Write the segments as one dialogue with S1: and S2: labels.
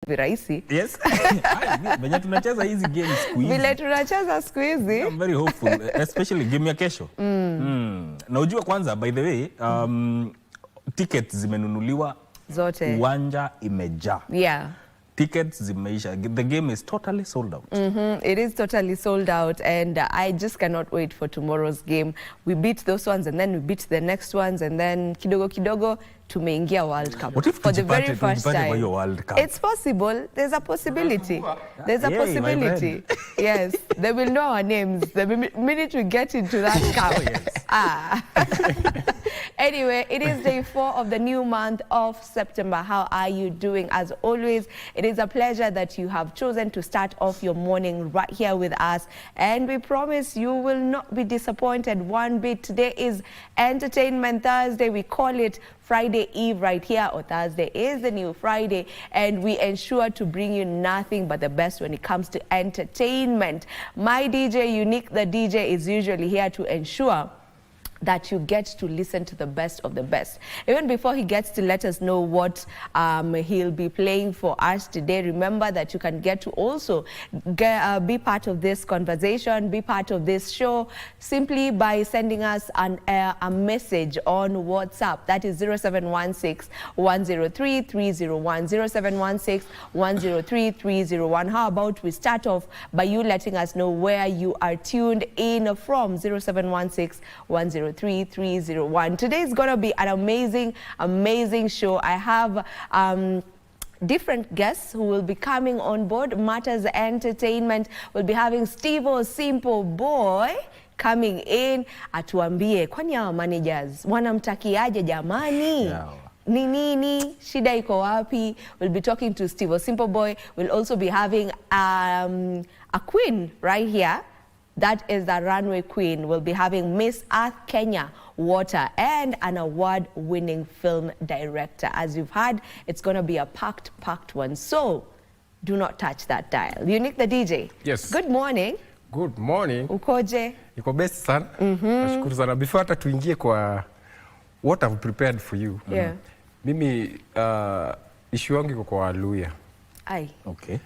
S1: virahisi.
S2: Yes. Vile tunacheza hizi games siku hizi.
S1: Vile tunacheza siku hizi.
S2: I'm very hopeful, especially game ya kesho. Na ujua kwanza, by the way, tickets zimenunuliwa
S1: zote.
S2: Uwanja imejaa.
S1: Yeah.
S2: Tickets zimeisha. The game is totally sold out.
S1: It is totally sold out, and I just cannot wait for tomorrow's game. We beat those ones, and then we beat the next ones, and then kidogo kidogo tumeingia World Cup.
S2: What if
S1: for the very first time?
S2: World Cup?
S1: It's possible. There's a possibility. There's a possibility. Yes, they will know our names the minute we get into that cup.
S2: Yes.
S1: Anyway, it is day 4 of the new month of September. How are you doing? As always, it is a pleasure that you have chosen to start off your morning right here with us. And we promise you will not be disappointed one bit. Today is Entertainment Thursday. We call it Friday Eve right here, or Thursday is the new Friday. And we ensure to bring you nothing but the best when it comes to entertainment. My DJ, Unique the DJ, is usually here to ensure that you get to listen to the best of the best. Even before he gets to let us know what he'll be playing for us today, remember that you can get to also be part of this conversation, be part of this show, simply by sending us a message on WhatsApp. That is 0716-103-301, 0716-103-301. How about we start off by you letting us know where you are tuned in from, 0716-103-301. Today is going to be an amazing show. I have different guests who will be coming on board. Matters Entertainment will be having Stevo Simple Boy coming in atuambie kwani hawa managers wanamtakiaje jamani? Ni nini? Shida iko wapi? We'll be talking to Stevo Simple Boy. We'll also be having a queen right here. That is the runway queen. We'll be having Miss Earth Kenya Water and an award-winning film director. As you've heard, it's going to be a packed one. So do not touch that dial. Unique the DJ.
S3: Yes.
S1: Good morning.
S3: Good morning.
S1: Ukoje?
S3: Iko best sana. Nashukuru sana. Before hata tuingie kwa what I've prepared for you.
S1: Yeah.
S3: Mimi issue yangu iko kwa Waluya.
S1: Ai.
S2: Okay.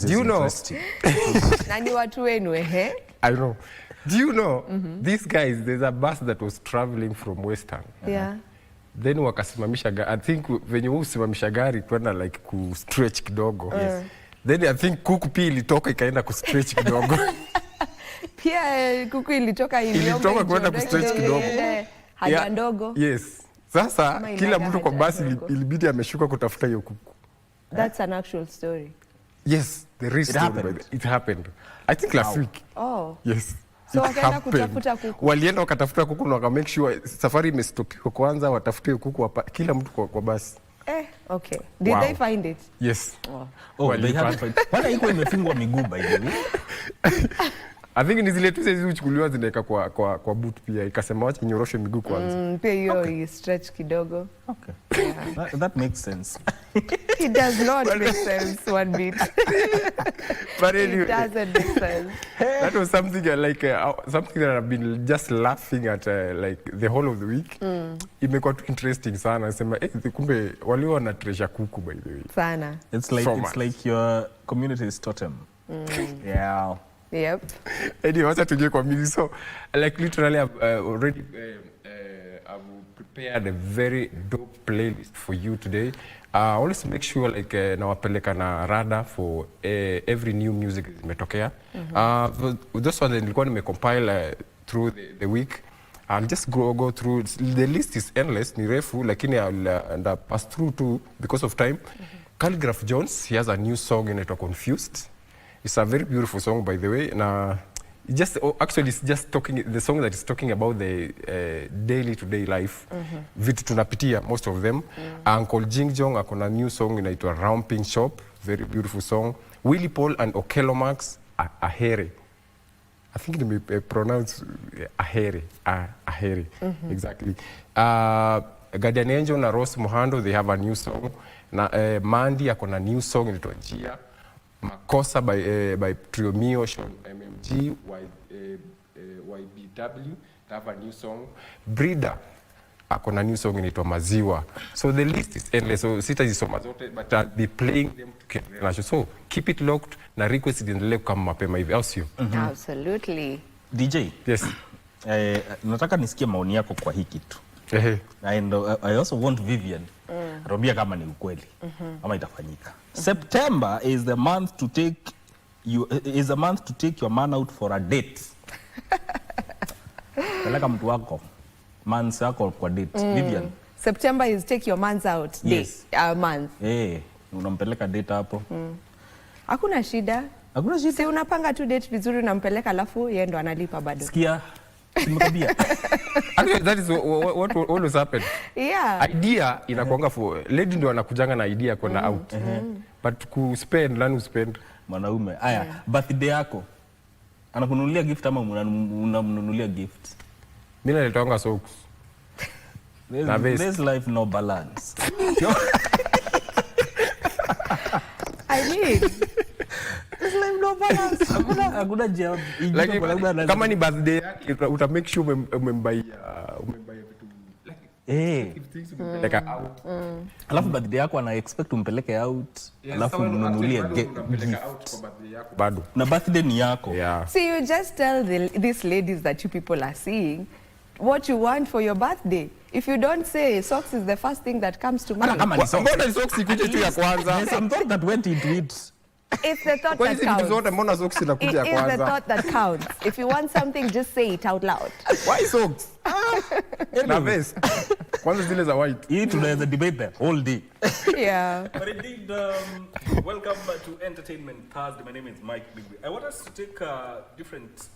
S3: Do you know?
S1: Nani watu wenu ehe?
S3: I know. Do you know these guys, there's a bus that was traveling from Western.
S1: Yeah.
S3: Then wakasimamisha gari. I think venye usimamisha gari kwenda like ku stretch kidogo.
S1: Yes.
S3: Then I think kuku pia ilitoka ikaenda ku stretch kidogo.
S1: Pia kuku ilitoka
S3: ilitoka kwenda ku stretch kidogo.
S1: Haja ndogo.
S3: Yes. Sasa kila mtu kwa basi ilibidi ameshuka kutafuta hiyo kuku.
S1: That's an actual story.
S3: Yes, there is. It happened. I think last week.
S1: Oh.
S3: Yes.
S1: So wakaenda kutafuta kuku.
S3: Walienda wakatafuta kuku na waka make sure safari imestokiwa kwanza watafute kuku kila mtu kwa basi.
S1: Okay. Did they find it?
S3: Yes.
S2: Oh, they have find. Wala iko imefungwa miguu by the way.
S3: I think ni zile tu hizo uchukuliwa zinaeka kwa boot pia ikasema wacha nyoroshe miguu kwanza.
S1: Pia hiyo stretch kidogo.
S2: Okay. Yeah. That makes sense.
S1: It does not make sense one bit.
S3: But anyway,
S1: it doesn't make sense.
S3: That was something something that I've been just laughing at like the whole of the week. Imekuwa too interesting sana. Nasema kumbe wale wana treasure kuku by the way.
S1: Sana.
S2: It's like your community's totem. Yeah.
S1: Yep.
S3: Anyway, what's to get for so like literally I've already I've prepared a very dope playlist for you today. Always make sure like nawapeleka na rada for every new music imetokea. This one nilikuwa nimecompile through the week. I'll just go through. The list is endless, ni refu, lakini I'll pass through too because of time. Calligraph Jones, he has a new song inaitwa Confused. It's a very beautiful song, by the way. Now, it's just talking. The song that is talking about the day-to-day life. Vitu tunapitia, most of them. Uncle Jing Jong akona new song inaitwa Romping Shop. Very beautiful song. Willie Paul and Okello Max, Ahere. I think they may pronounce Ahere. Ahere. Exactly. Guardian Angel na Rose Muhando, they have a new song. Na Mandy akona new song inaitwa Njia. Makosa by Trio Mio, Sean MMG, YBW, they have a new song. Breeder, akona new song inaitwa Maziwa. So the list is endless. So sitajisoma zote, but I'll be playing them to so keep it locked na request iendelee kama mapema hivi, au sio?
S1: Absolutely.
S2: DJ.
S3: Yes.
S2: Nataka nisikie maoni yako kwa hii kitu. And I also want Vivian Robia kama ni ukweli ama itafanyika. September is the month to take your man out for a date. Peleka mtu wako man's yako kwa date. Vivian.
S1: September is take your man's out
S2: Yes.
S1: month.
S2: Unampeleka date hapo.
S1: Hakuna shida.
S2: Hakuna shida.
S1: Si unapanga tu date vizuri, unampeleka alafu yeye ndo analipa bado.
S2: Sikia. Nimekwambia.
S3: That is what always happen.
S1: Yeah.
S3: Idea inakuanga for lady ndo anakujanga na idea kwenda out. But ku spend nani spend
S2: Mwanaume. Aya, birthday yako. Anakununulia gift ama unamnunulia gift?
S3: Mimi nalitoanga socks.
S2: There's life no balance.
S1: I mean,
S2: There's life no balance. Hakuna job.
S3: Like kama ni birthday yake uta make sure umembuy vitu like out.
S2: Alafu birthday yako ana expect umpeleke out. Alafu mnunulie gift.
S3: Bado.
S2: Na birthday ni yako.
S3: Yeah.
S1: see, you just tell these ladies that you people are seeing what you want for your birthday. If you don't say, socks is the first thing that comes to mind.
S2: Kama ni socks.
S3: Mbona ni socks ikuje tu ya kwanza?
S2: There's some thought that went into it.
S1: It's the thought
S3: Kwa
S1: that
S3: hizi vitu
S1: counts.
S3: zote mbona socks
S1: It
S3: inakuja ya
S1: is the
S3: kwanza?
S1: thought that counts. If you want something, just say it out loud.
S3: Why socks? Na vest. Kwanza zile za white.
S2: Hii tunaweza debate the whole day.
S1: Yeah.
S2: But indeed, welcome to Entertainment Thursday. My name is Mike Bigby. I want us to take a different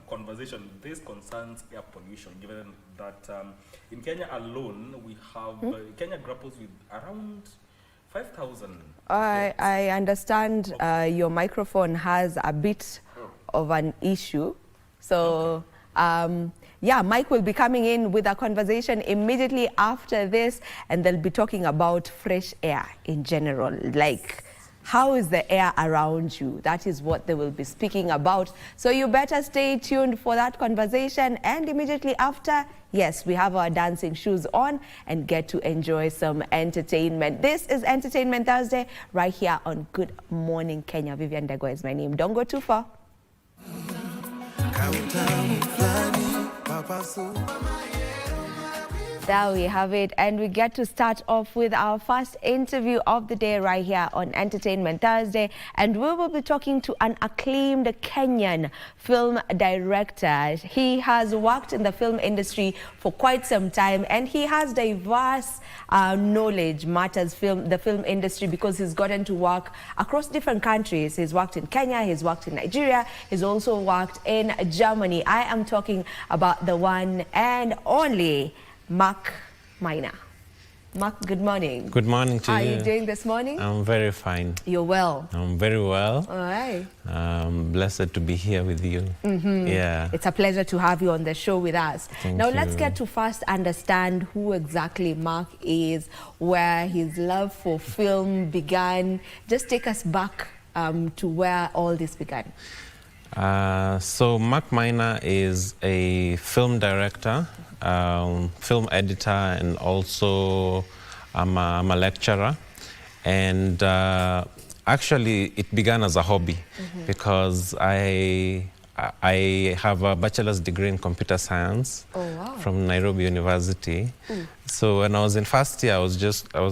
S2: conversation. This concerns air pollution, given that in Kenya alone, we have, Kenya grapples with around 5,000.
S1: I understand your microphone has a bit of an issue. So, yeah, Mike will be coming in with a conversation immediately after this, and they'll be talking about fresh air in general. Like, how is the air around you? That is what they will be speaking about. So you better stay tuned for that conversation. And immediately after, yes, we have our dancing shoes on and get to enjoy some entertainment. This is Entertainment Thursday right here on Good Morning Kenya. Vivian Dego is my name. Don't go too far. There we have it, and we get to start off with our first interview of the day right here on Entertainment Thursday, and we will be talking to an acclaimed Kenyan film director. He has worked in the film industry for quite some time, and he has diverse knowledge matters the film industry, because he's gotten to work across different countries. He's worked in Kenya, he's worked in Nigeria, he's also worked in Germany. I am talking about the one and only Mark Maina. Mark, good morning.
S4: Good morning to you.
S1: How are you doing this morning?
S4: I'm very fine.
S1: You're well.
S4: I'm very well.
S1: All right.
S4: I'm blessed to be here with you. Yeah.
S1: It's a pleasure to have you on the show with us.
S4: Thank
S1: Now,
S4: you.
S1: let's get to first understand who exactly Mark is, where his love for film began. Just take us back to where all this began.
S4: So Mark Maina is a film director, film editor, and also I'm a lecturer. And actually, it began as a hobby because I have a bachelor's degree in computer science from Nairobi University. So when I was in first year, I was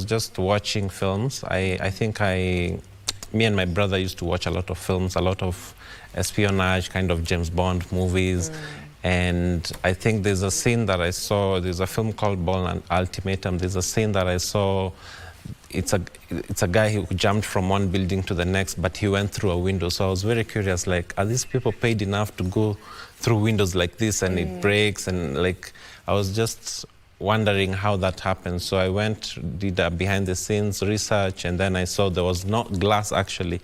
S4: just watching films. I think me and my brother used to watch a lot of films, a lot of espionage, kind of James Bond movies. And I think there's a scene that I saw, there's a film called Bourne Ultimatum. There's a scene that I saw, it's a guy who jumped from one building to the next, but he went through a window. So I was very curious, like, are these people paid enough to go through windows like this and it breaks? And like, I was just wondering how that happened. So I did a behind the scenes research, and then I saw there was not glass actually.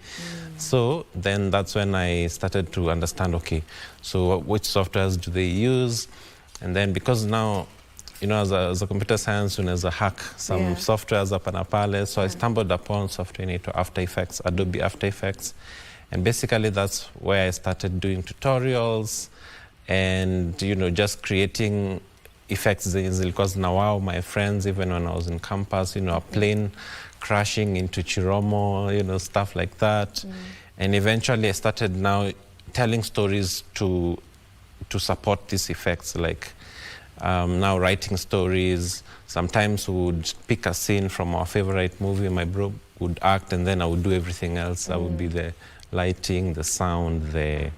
S4: So then that's when I started to understand, okay, so which softwares do they use? And then because now, you know, as a computer science student, as a hack, some softwares up and pale. So I stumbled upon software into After Effects, Adobe After Effects. And basically that's where I started doing tutorials and, you know, just creating effects zilikuwa na wow my friends even when I was in campus, you know, a plane crashing into Chiromo, you know, stuff like that. And eventually I started now telling stories to support these effects, like now writing stories. Sometimes we would pick a scene from our favorite movie, my bro would act, and then I would do everything else. I would be the lighting, the sound, the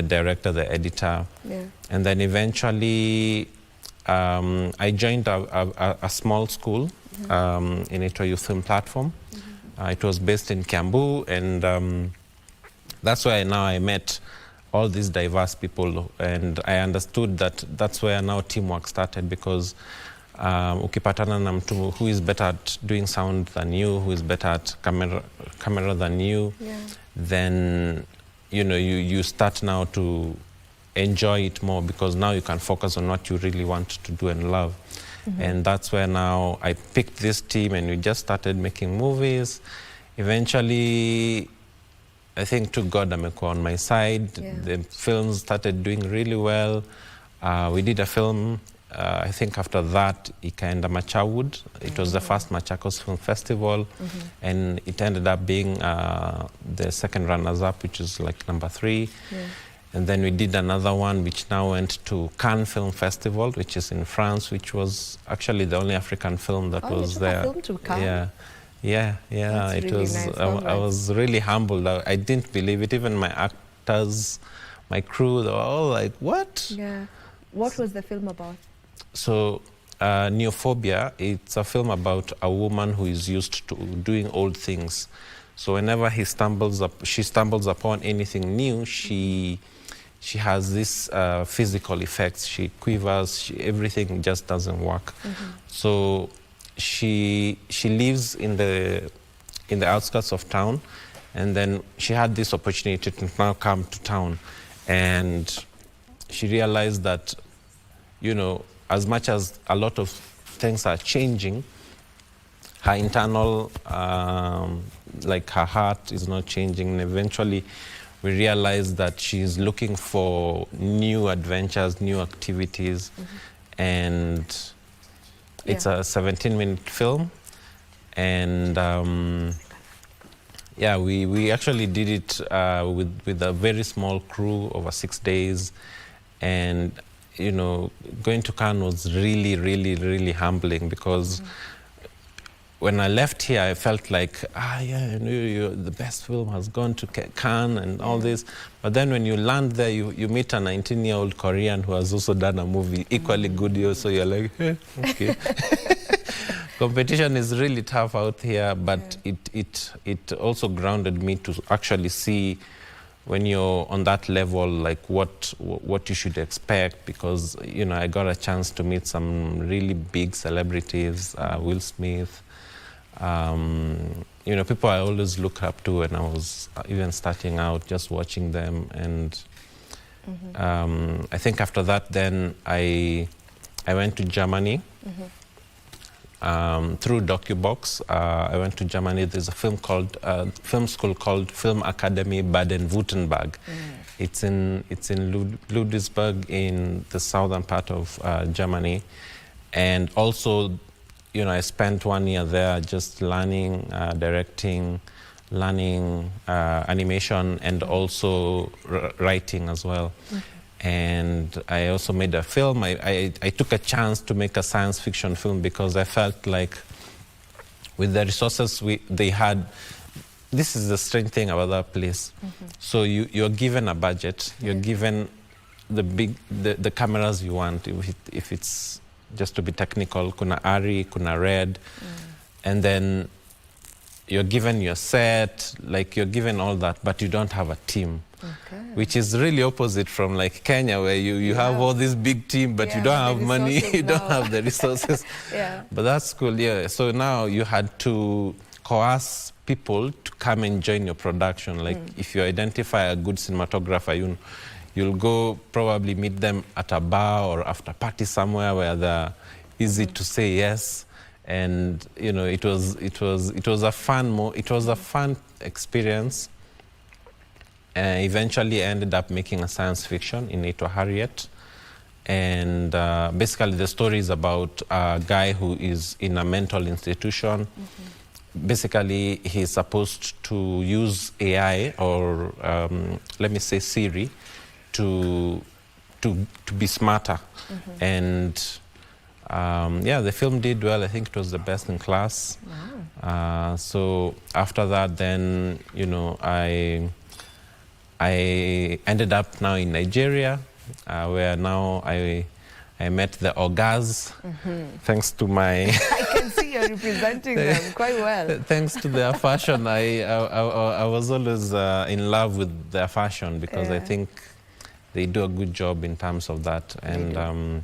S4: director, the editor.
S1: Yeah.
S4: And then eventually I joined a small school in Ito Youth Film Platform. It was based in Kiambu, and that's where now I met all these diverse people, and I understood that that's where now teamwork started, because ukipatana na mtu who is better at doing sound than you, who is better at camera than you, then you know you start now to enjoy it more, because now you can focus on what you really want to do and love. And that's where now I picked this team, and we just started making movies. Eventually, I think to God amekuwa on my side. The films started doing really well. We did a film, I think after that, ikaenda Machawood. It was the first Machakos Film Festival, and it ended up being the second runners-up, which is like number 3. And then we did another one, which now went to Cannes Film Festival, which is in France, which was actually the only African film that was there.
S1: Film to Cannes?
S4: Yeah.
S1: That's
S4: It
S1: really
S4: was.
S1: nice.
S4: I was really humbled. I didn't believe it. Even my actors, my crew, they were all like, "What?"
S1: Yeah. What was the film about?
S4: So, Neophobia. It's a film about a woman who is used to doing old things. So whenever she stumbles upon anything new, she has this physical effects. She quivers. Everything just doesn't work. So she lives in the outskirts of town, and then she had this opportunity to now come to town, and she realized that, you know, as much as a lot of things are changing, her internal, like her heart is not changing. And eventually we realized that she's looking for new adventures, new activities, and it's a 17-minute film. And we actually did it with a very small crew over 6 days. And, you know, going to Cannes was really, really, really humbling, because when I left here, I felt like, the best film has gone to Cannes and all this. But then when you land there, you meet a 19-year-old Korean who has also done a movie equally good. So you're like, okay. Competition is really tough out here, but it also grounded me to actually see, when you're on that level, like what you should expect, because, you know, I got a chance to meet some really big celebrities, Will Smith, you know, people I always look up to when I was even starting out, just watching them. And I think after that, then I went to Germany. Through DocuBox, I went to Germany. There's a film school called Film Academy Baden-Württemberg. It's in Ludwigsburg, in the southern part of Germany. And also, you know, I spent 1 year there just learning, directing, learning animation, and also writing as well. And I also made a film. I took a chance to make a science fiction film, because I felt like with the resources they had, this is the strange thing about that place. So you're given a budget, you're given the cameras you want. If it's just to be technical, kuna Ari, kuna Red, and then you're given your set, like you're given all that, but you don't have a team. Which is really opposite from like Kenya, where you have all this big team, but you don't have money, you don't have the resources. But that's cool, So now you had to coerce people to come and join your production. Like if you identify a good cinematographer, you'll go probably meet them at a bar or after party somewhere where they're easy to say yes. And you know, it was a fun experience. Eventually, I ended up making a science fiction in Ito Harriet, And basically the story is about a guy who is in a mental institution. Basically, he's supposed to use AI, or let me say Siri, to be smarter. And yeah, the film did well. I think it was the best in class.
S1: Wow.
S4: So after that, then, you know, I ended up now in Nigeria, where now I met the Ogas, thanks to my...
S1: I can see you're representing them quite well.
S4: Thanks to their fashion, I was always in love with their fashion, because I think they do a good job in terms of that. And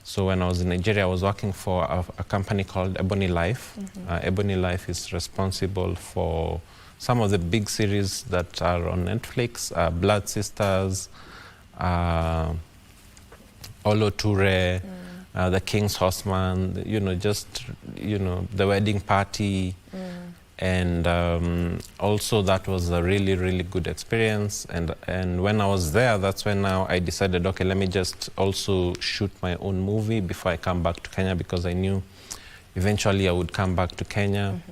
S4: so when I was in Nigeria, I was working for a company called Ebony Life. Ebony Life is responsible for some of the big series that are on Netflix, Blood Sisters, Olo Toure, The King's Horseman, you know, just, you know, The Wedding Party. And also that was a really, really good experience. And when I was there, that's when now I decided, okay, let me just also shoot my own movie before I come back to Kenya, because I knew eventually I would come back to Kenya.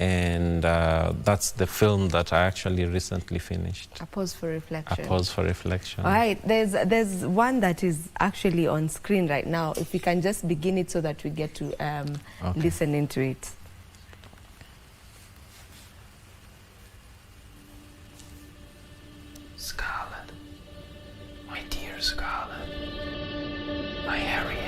S4: And that's the film that I actually recently finished.
S1: A Pause for Reflection.
S4: A Pause for Reflection.
S1: All right, there's one that is actually on screen right now. If we can just begin it so that we get to listen into it.
S5: Scarlet, my dear Scarlet, my Harriet.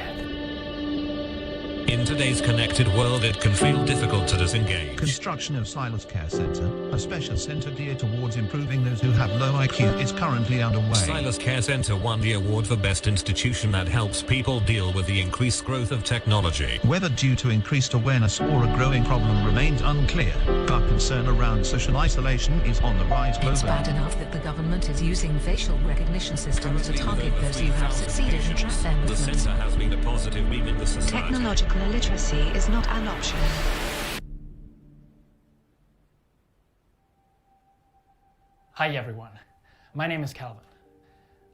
S6: In today's connected world, it can feel difficult to disengage.
S7: Construction of Silas Care Center, a special center geared towards improving those who have low IQ, is currently underway.
S6: Silas Care Center won the award for Best Institution that helps people deal with the increased growth of technology.
S7: Whether due to increased awareness or a growing problem remains unclear, but concern around social isolation is on the rise globally.
S8: It's bad enough that the government is using facial recognition systems to target those who have succeeded in track their
S6: The
S8: movements.
S6: center has been a positive meme in the society.
S8: Technological illiteracy is not an option.
S5: Hi everyone, my name is Calvin.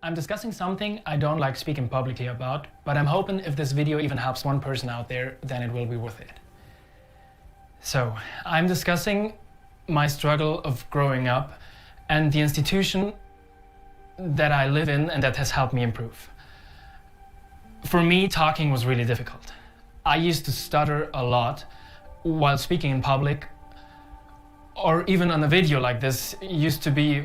S5: I'm discussing something I don't like speaking publicly about, but I'm hoping if this video even helps one person out there, then it will be worth it. So, I'm discussing my struggle of growing up and the institution that I live in and that has helped me improve. For me, talking was really difficult. I used to stutter a lot while speaking in public, or even on a video like this used to be...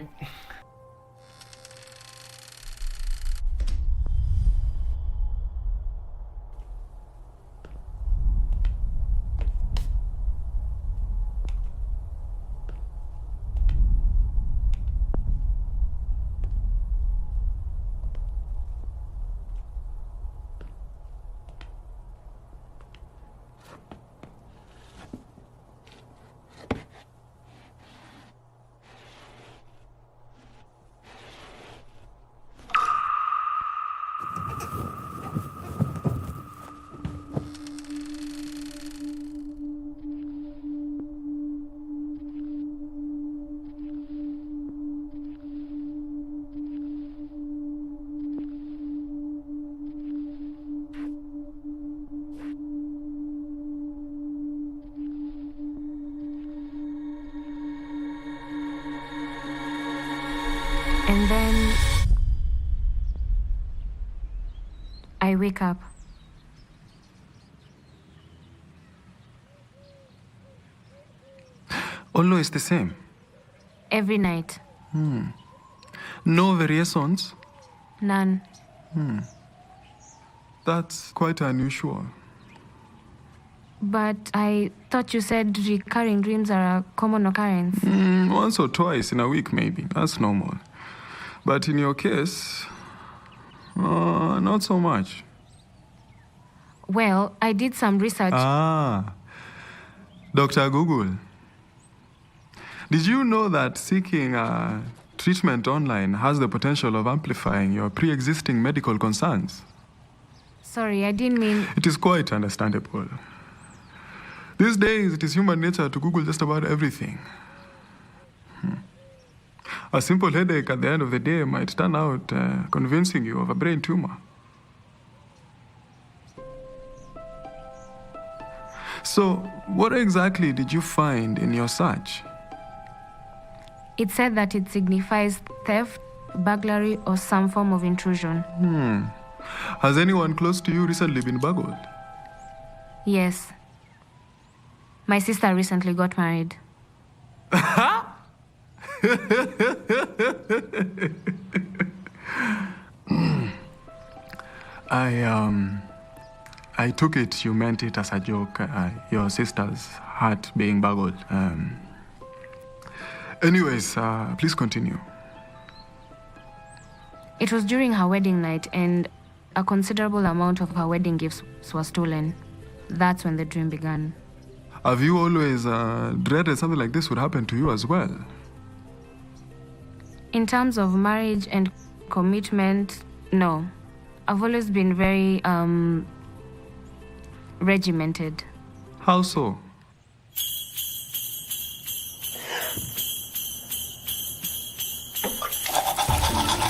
S9: And then I wake up.
S10: Always the same?
S9: Every night.
S10: No variations?
S9: None.
S10: That's quite unusual.
S9: But I thought you said recurring dreams are a common occurrence.
S10: Once or twice in a week, maybe. That's normal. But in your case, not so much.
S9: Well, I did some research.
S10: Dr. Google. Did you know that seeking treatment online has the potential of amplifying your pre-existing medical concerns?
S9: Sorry, I didn't mean...
S10: It is quite understandable. These days, it is human nature to Google just about everything. A simple headache at the end of the day might turn out convincing you of a brain tumor. So, what exactly did you find in your search?
S9: It said that it signifies theft, burglary, or some form of intrusion.
S10: Has anyone close to you recently been burgled?
S9: Yes. My sister recently got married.
S10: I took it you meant it as a joke, your sister's heart being burgled. Anyways, please continue.
S9: It was during her wedding night, and a considerable amount of her wedding gifts was stolen. That's when the dream began.
S10: Have you always dreaded something like this would happen to you as well?
S9: In terms of marriage and commitment, no. I've always been very regimented.
S10: How so?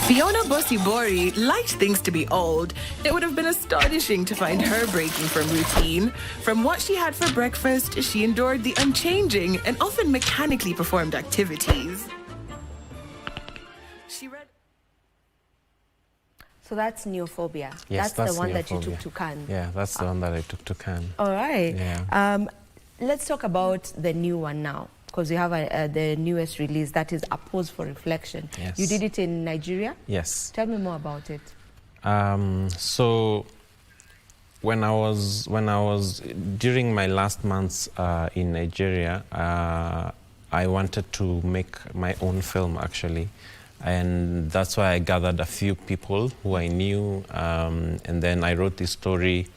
S11: Fiona Bosibori liked things to be old. It would have been astonishing to find her breaking from routine. From what she had for breakfast, she endured the unchanging and often mechanically performed activities. She read...
S1: So that's Neophobia.
S4: Yes,
S1: that's the one
S4: Neophobia.
S1: that you took to Cannes.
S4: Yeah, that's the one that I took to Cannes.
S1: All right.
S4: Yeah.
S1: Let's talk about the new one now, because we have the newest release, that is A Pause for Reflection.
S4: Yes.
S1: You did it in Nigeria?
S4: Yes.
S1: Tell me more about it.
S4: So when I was during my last months in Nigeria, I wanted to make my own film actually, and that's why I gathered a few people who I knew, and then I wrote this story,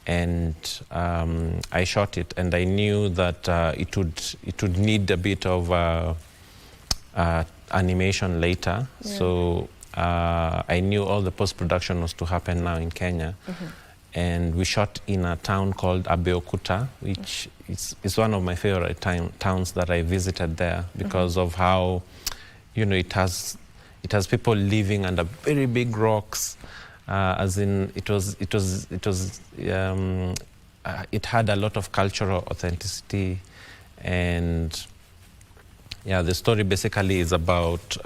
S4: and I shot it, and I knew that it would need a bit of animation later. Yeah. So I knew all the post-production was to happen now in Kenya. Mm-hmm. And we shot in a town called Abeokuta, which is one of my favorite towns that I visited there because of how, you know, it has people living under very big rocks. As in, it had a lot of cultural authenticity, and yeah, the story basically is about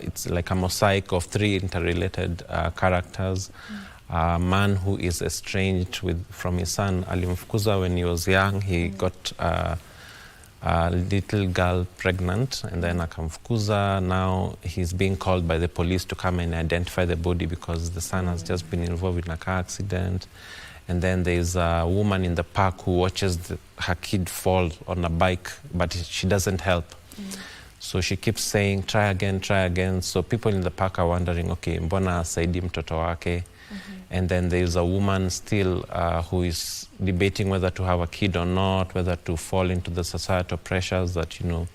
S4: it's like a mosaic of three interrelated characters. A man who is estranged from his son, alimfukuza when he was young. He got a little girl pregnant, and then akamfukuza. Now he's being called by the police to come and identify the body because the son has just been involved in a car accident. And then there's a woman in the park who watches her kid fall on a bike, but she doesn't help. So she keeps saying, try again, try again. So people in the park are wondering, okay, mbona asaidi mtoto wake? And then there's a woman still who is debating whether to have a kid or not, whether to fall into the societal pressures that, you know,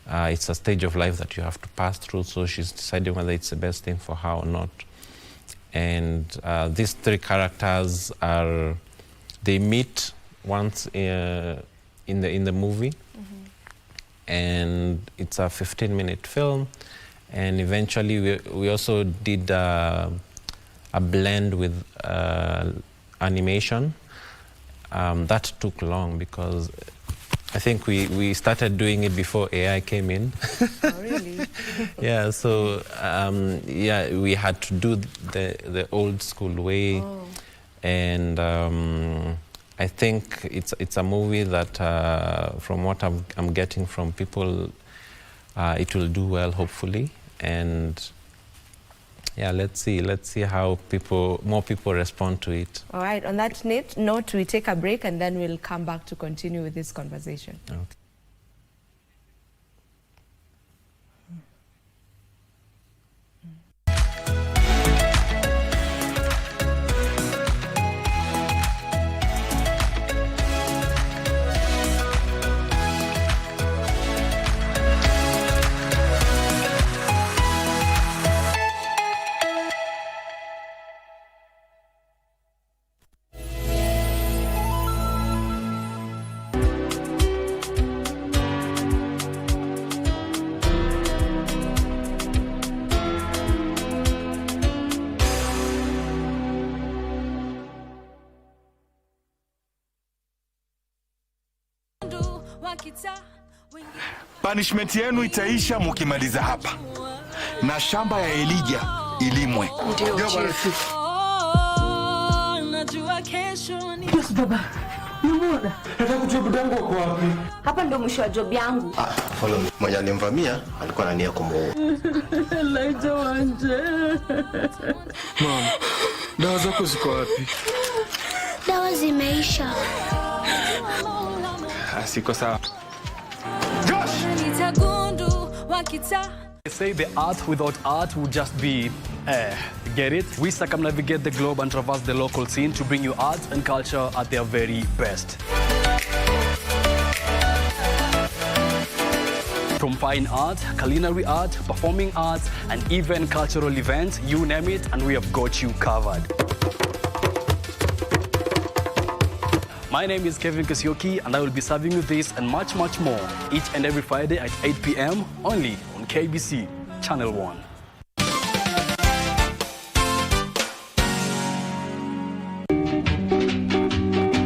S4: it's a stage of life that you have to pass through. So she's deciding whether it's the best thing for her or not. And these three characters they meet once in the movie. And it's a 15-minute film. And eventually we also did a blend with animation. That took long because I think we started doing it before AI came in.
S1: Oh, really?
S4: Yeah, so yeah, we had to do the old school way. Oh. And I think it's a movie that, from what I'm getting from people, it will do well, hopefully. And yeah, let's see how more people respond to it.
S1: All right. On that note, we take a break and then we'll come back to continue with this conversation.
S4: Okay.
S12: Punishment yenu itaisha mukimaliza hapa. Na shamba ya Elijah ilimwe.
S13: Ndio chief.
S14: Yes, baba. Nimeona. Nataka kujua budangu wako wapi. Hapa ndio mwisho wa job yangu.
S15: Follow me. Mwenye alimvamia alikuwa na nia kumuua.
S14: Laita wanje.
S10: Mom, dawa zako ziko wapi?
S16: Dawa zimeisha.
S10: Siko sawa.
S17: They say the earth without art would just be get it? We circumnavigate the globe and traverse the local scene to bring you art and culture at their very best. From fine art, culinary art, performing arts, and even cultural events, you name it, and we have got you covered. My name is Kevin Kasioki, and I will be serving you this and much, much more each and every Friday at 8 p.m. only on KBC Channel 1.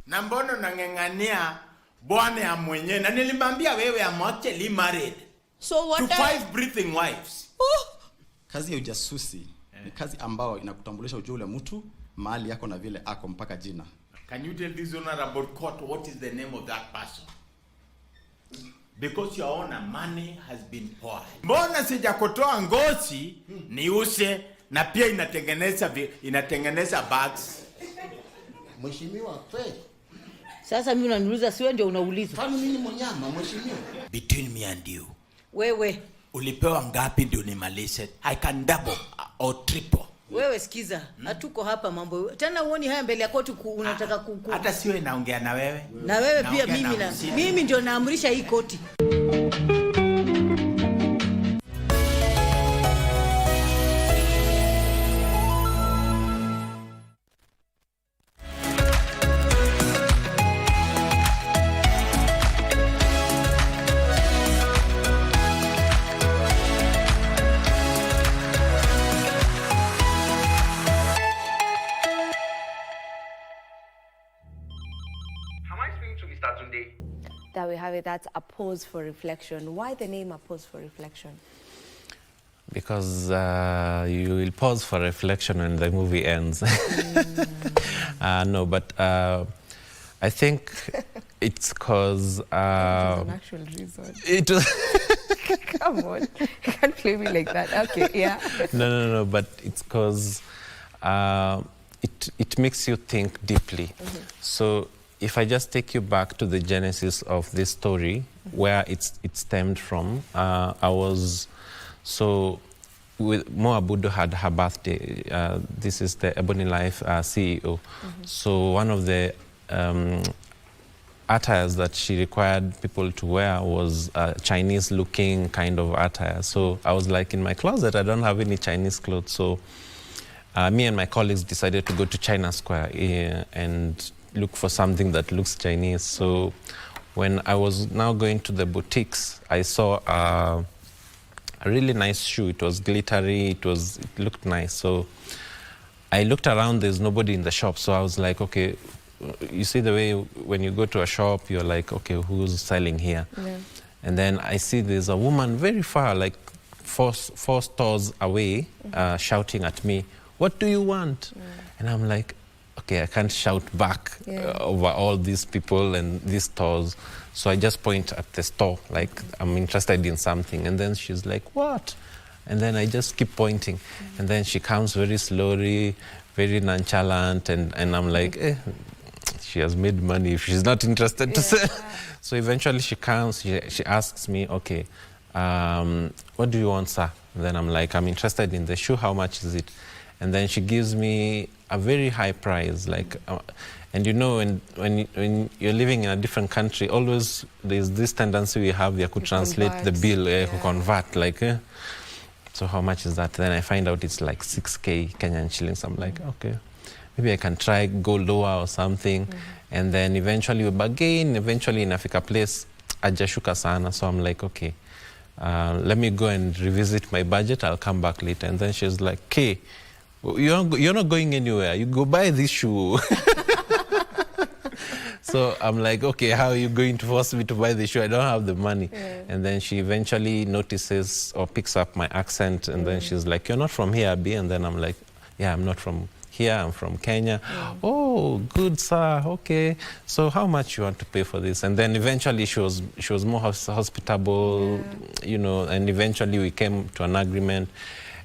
S18: Na mbono nang'eng'ania bwana ya mwenye na nilimwambia wewe am actually married.
S19: So what
S18: to 5 breathing wives.
S20: Kazi ya ujasusi ni kazi ambayo inakutambulisha ujue ule mtu mahali yako na vile ako mpaka jina.
S18: Can you tell this honorable court what is the name of that person? Because your honor, money has been poured. Mbona sijakutoa ngozi niuse na pia inatengeneza bags.
S19: Mheshimiwa kweli. Sasa mimi unaniuliza si wewe ndio unauliza.
S18: Kwani mimi ni mnyama mheshimiwa? Between me and you.
S19: Wewe
S18: ulipewa ngapi ndio nimalize? I can double or triple.
S19: Wewe sikiza, hatuko hapa mambo. Tena uoni haya mbele ya koti unataka
S18: hata siwe naongea na wewe.
S19: Na wewe pia mimi ndio naamrisha hii koti.
S1: There we have it. That's A Pause for Reflection. Why the name A Pause for Reflection?
S4: Because you will pause for reflection when the movie ends. No, but I think it's because...
S1: an actual reason. It was Come on. You can't play me like that. Okay, yeah.
S4: No, but it's because it makes you think deeply. So if I just take you back to the genesis of this story, where it stemmed from, Mo Abudu had her birthday. This is the Ebony Life CEO. So one of the attires that she required people to wear was a Chinese-looking kind of attire. So I was like, in my closet, I don't have any Chinese clothes. So me and my colleagues decided to go to China Square and look for something that looks Chinese. So when I was now going to the boutiques, I saw a really nice shoe. It was glittery, it looked nice. So I looked around, there's nobody in the shop. So I was like, okay, you see the way when you go to a shop, you're like, okay, who's selling here? Yeah. And then I see there's a woman very far, like four stores away, shouting at me, what do you want? And I'm like, okay, I can't shout back over all these people and these stores. So I just point at the store, like I'm interested in something. And then she's like, what? And then I just keep pointing. And then she comes very slowly, very nonchalant. And I'm like, she has made money if she's not interested to sell. So eventually she comes, she asks me, okay, what do you want, sir? And then I'm like, I'm interested in the shoe, how much is it? And then she gives me a very high price, like, and you know, when you're living in a different country, always there's this tendency we have, you could translate the bill, convert, like, so how much is that? Then I find out it's like 6K Kenyan shillings. I'm like, okay, maybe I can try go lower or something. And then eventually we bargain, eventually inafika place, ajashuka sana. So I'm like, okay, let me go and revisit my budget, I'll come back later. And then she's like, okay, you're not going anywhere. You go buy this shoe. So I'm like, okay, how are you going to force me to buy the shoe? I don't have the money.
S1: Yeah.
S4: And then she eventually notices or picks up my accent, and then she's like, you're not from here, Abi? And then I'm like, yeah, I'm not from here, I'm from Kenya. Oh, good, sir, okay. So how much you want to pay for this? And then eventually she was more hospitable, you know, and eventually we came to an agreement.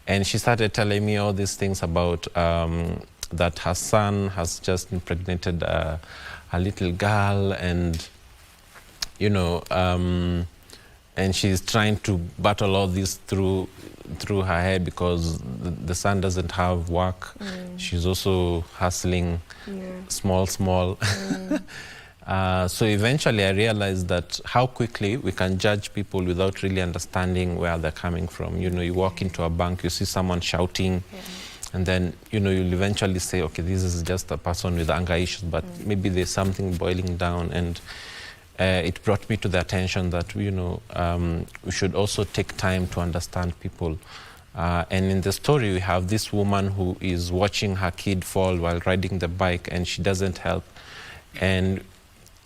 S4: And she started telling me all these things about that her son has just impregnated a little girl, and, you know, and she's trying to battle all this through her head because the son doesn't have work. She's also hustling small. So eventually I realized that how quickly we can judge people without really understanding where they're coming from. You know, you walk into a bank, you see someone shouting, and then, you know, you'll eventually say, okay, this is just a person with anger issues, but maybe there's something boiling down. And it brought me to the attention that, you know, we should also take time to understand people. And in the story, we have this woman who is watching her kid fall while riding the bike, and she doesn't help. And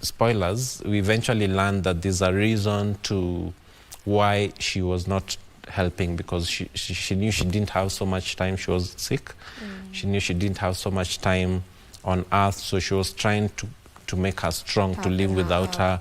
S4: spoilers, we eventually learned that there's a reason to why she was not helping, because she knew she didn't have so much time. She was sick. She knew she didn't have so much time on earth, so she was trying to make her strong, to live without her.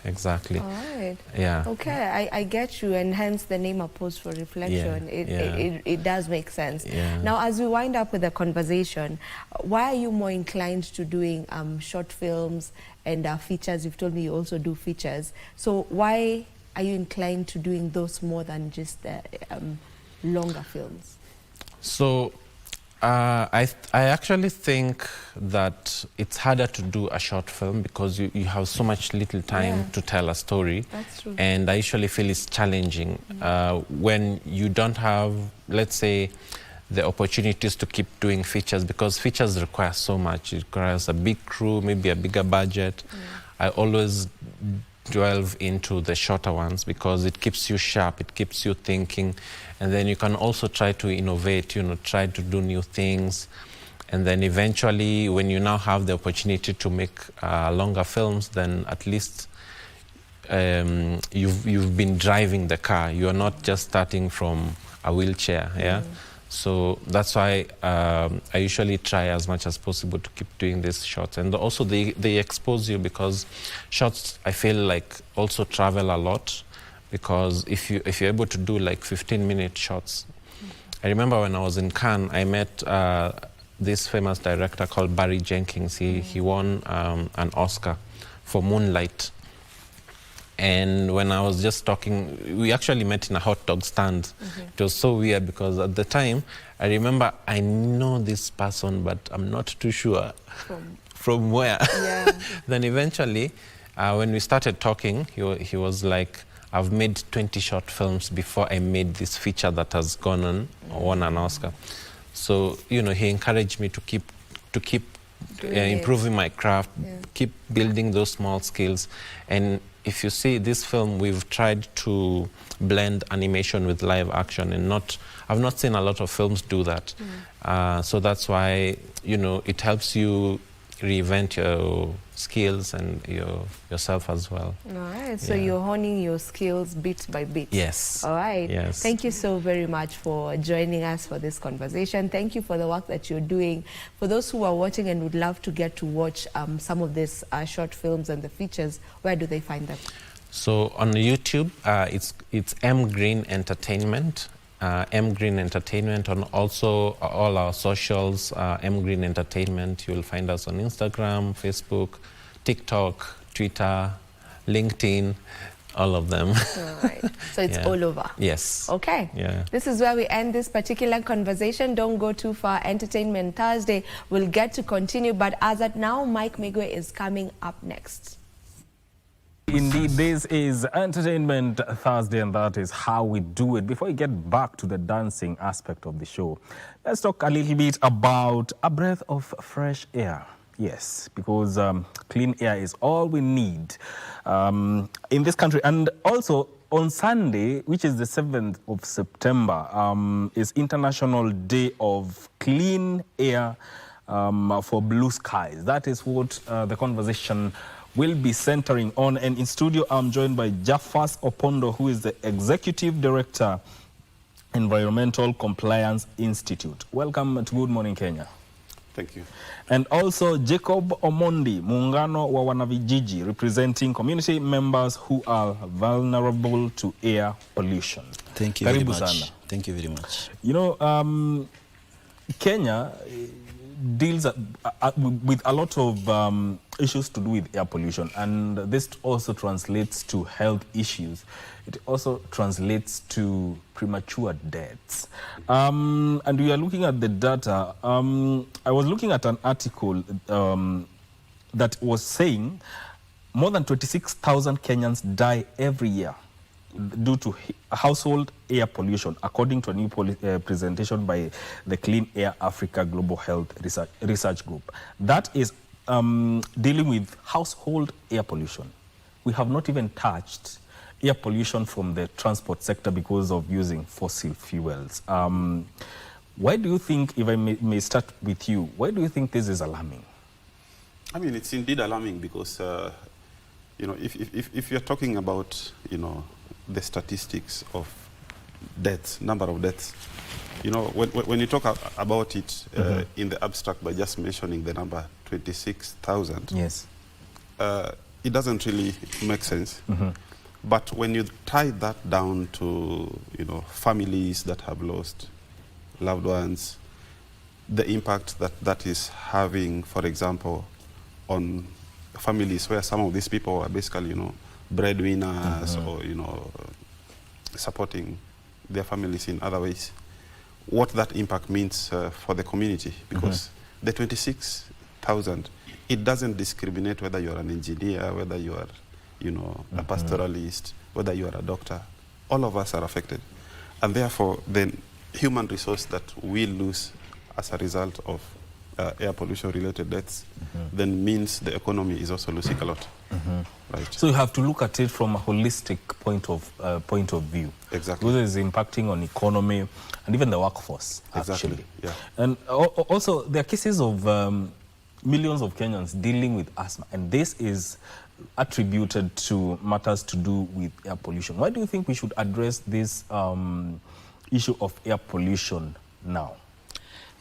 S4: Exactly.
S1: All right.
S4: Yeah.
S1: Okay, I get you, and hence the name A Pause for Reflection. It does make sense. Now, as we wind up with the conversation, why are you more inclined to doing short films and features? You've told me you also do features. So why are you inclined to doing those more than just the longer films?
S4: So I actually think that it's harder to do a short film because you have so much little time to tell a story.
S1: That's true.
S4: And I usually feel it's challenging when you don't have, let's say, the opportunities to keep doing features, because features require so much. It requires a big crew, maybe a bigger budget. I always delve into the shorter ones because it keeps you sharp, it keeps you thinking, and then you can also try to innovate, you know, try to do new things. And then eventually, when you now have the opportunity to make longer films, then at least you've been driving the car. You are not just starting from a wheelchair, So that's why I usually try as much as possible to keep doing these shots. And also they expose you, because shots, I feel like, also travel a lot, because if you're able to do like 15-minute shots. I remember when I was in Cannes, I met this famous director called Barry Jenkins. He won an Oscar for Moonlight. And when I was just talking, we actually met in a hot dog stand. It was so weird because at the time, I remember I know this person, but I'm not too sure from where. Then eventually, when we started talking, he was like, I've made 20 short films before I made this feature that has gone on, won an Oscar. So, you know, he encouraged me to keep improving my craft, keep building those small skills. And if you see this film, we've tried to blend animation with live action, and I've not seen a lot of films do that. So that's why, you know, it helps you reinvent your skills and yourself as well.
S1: All right, so you're honing your skills bit by bit.
S4: Yes.
S1: All right.
S4: Yes.
S1: Thank you so very much for joining us for this conversation. Thank you for the work that you're doing. For those who are watching and would love to get to watch some of these short films and the features, where do they find them?
S4: So on YouTube, it's M Green Entertainment. M Green Entertainment, on also all our socials, M Green Entertainment. You'll find us on Instagram, Facebook, TikTok, Twitter, LinkedIn, all of them.
S1: All right. So it's all over.
S4: Yes.
S1: Okay.
S4: Yeah.
S1: This is where we end this particular conversation. Don't go too far. Entertainment Thursday will get to continue, but as at now, Mike Migwe is coming up next.
S2: Indeed, this is Entertainment Thursday, and that is how we do it. Before we get back to the dancing aspect of the show, let's talk a little bit about a breath of fresh air. Yes, because clean air is all we need in this country. And also on Sunday, which is the 7th of September, is International Day of Clean Air for blue skies. That is what the conversation will be centering on. And in studio, I'm joined by Japhas Opondo, who is the Executive Director, Environmental Compliance Institute. Welcome to Good Morning Kenya.
S13: Thank you.
S2: And also Jacob Omondi, Muungano wa Wanavijiji, representing community members who are vulnerable to air pollution.
S21: Thank you very much. Thank you very much.
S2: You know, Kenya deals with a lot of issues to do with air pollution, and this also translates to health issues. It also translates to premature deaths. And we are looking at the data. I was looking at an article that was saying more than 26,000 Kenyans die every year due to household air pollution, according to a new presentation by the Clean Air Africa Global Health Research Group. That is dealing with household air pollution. We have not even touched air pollution from the transport sector because of using fossil fuels. Why do you think, if I may start with you, why do you think this is alarming?
S13: I mean, it's indeed alarming because, you know, if you're talking about, you know, the statistics of deaths, number of deaths, you know, when you talk about it in the abstract by just mentioning the number 26,000,
S2: yes,
S13: it doesn't really make sense. But when you tie that down to, you know, families that have lost loved ones, the impact that is having, for example, on families where some of these people are basically, you know, breadwinners or, you know, supporting their families in other ways, what that impact means for the community, because the 26,000, it doesn't discriminate whether you're an engineer, whether you are, you know, a pastoralist, whether you are a doctor. All of us are affected. And therefore, the human resource that we lose as a result of air pollution-related deaths then means the economy is also losing a lot. Right.
S2: So you have to look at it from a holistic point of view.
S13: Exactly.
S2: Because it's impacting on economy and even the workforce, actually.
S13: Exactly. Yeah.
S2: And also, there are cases of millions of Kenyans dealing with asthma, and this is attributed to matters to do with air pollution. Why do you think we should address this issue of air pollution now?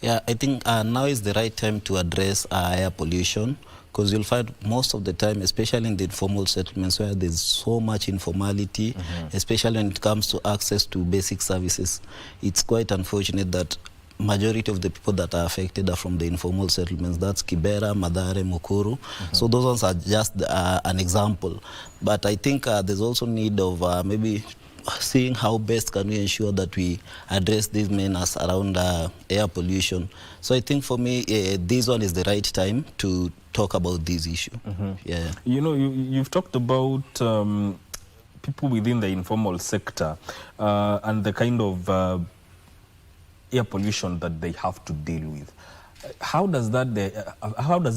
S21: Yeah, I think now is the right time to address air pollution, because you'll find most of the time, especially in the informal settlements where there's so much informality, especially when it comes to access to basic services, it's quite unfortunate that majority of the people that are affected are from the informal settlements. That's Kibera, Mathare, Mukuru. So those ones are just an example. But I think there's also need of maybe seeing how best can we ensure that we address these menace around air pollution. So I think for me, this one is the right time to talk about this issue. Yeah.
S2: You know, you've talked about people within the informal sector and the kind of air pollution that they have to deal with. How does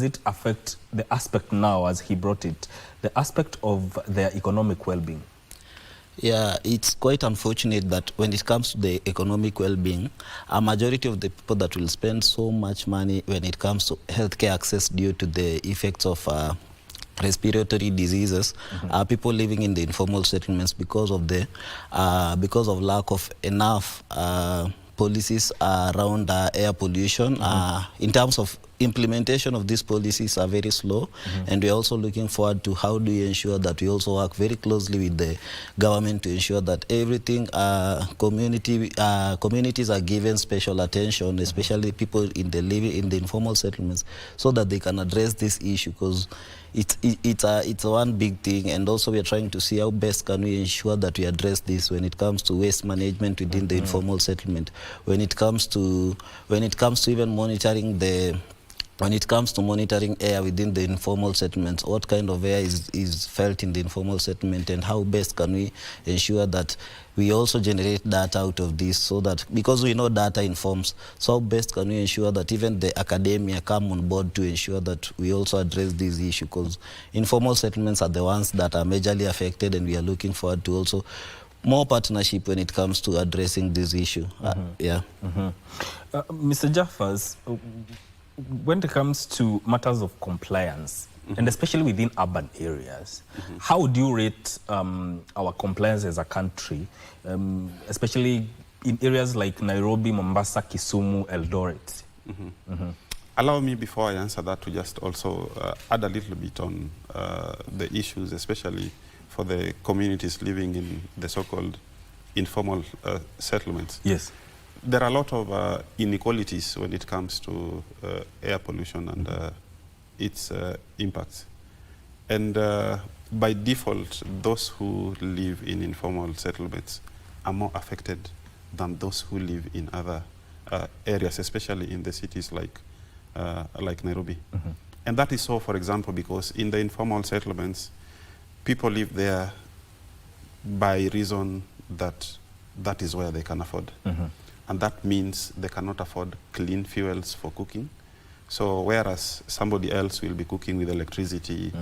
S2: it affect the aspect now, as he brought it, the aspect of their economic well-being?
S21: Yeah, it's quite unfortunate that when it comes to the economic well-being, a majority of the people that will spend so much money when it comes to healthcare access due to the effects of respiratory diseases are people living in the informal settlements because of lack of enough policies around air pollution. In terms of implementation of these policies are very slow, and we're also looking forward to how do we ensure that we also work very closely with the government to ensure that everything, communities are given special attention, especially people in the informal settlements, so that they can address this issue, because it's one big thing. And also we are trying to see how best can we ensure that we address this when it comes to waste management within the informal settlement, when it comes to even monitoring air within the informal settlements, what kind of air is felt in the informal settlement, and how best can we ensure that we also generate data out of this, so that, because we know data informs, so how best can we ensure that even the academia come on board to ensure that we also address this issue, because informal settlements are the ones that are majorly affected, and we are looking forward to also more partnership when it comes to addressing this issue. Yeah.
S2: Mr. Japhas, when it comes to matters of compliance, and especially within urban areas, how would you rate our compliance as a country, especially in areas like Nairobi, Mombasa, Kisumu, Eldoret?
S13: Allow me, before I answer that, to just also add a little bit on the issues, especially for the communities living in the so-called informal settlements.
S2: Yes.
S13: There are a lot of inequalities when it comes to air pollution and its impacts. And by default, those who live in informal settlements are more affected than those who live in other areas, especially in the cities like Nairobi. And that is so, for example, because in the informal settlements, people live there by reason that that is where they can afford. And that means they cannot afford clean fuels for cooking. So whereas somebody else will be cooking with electricity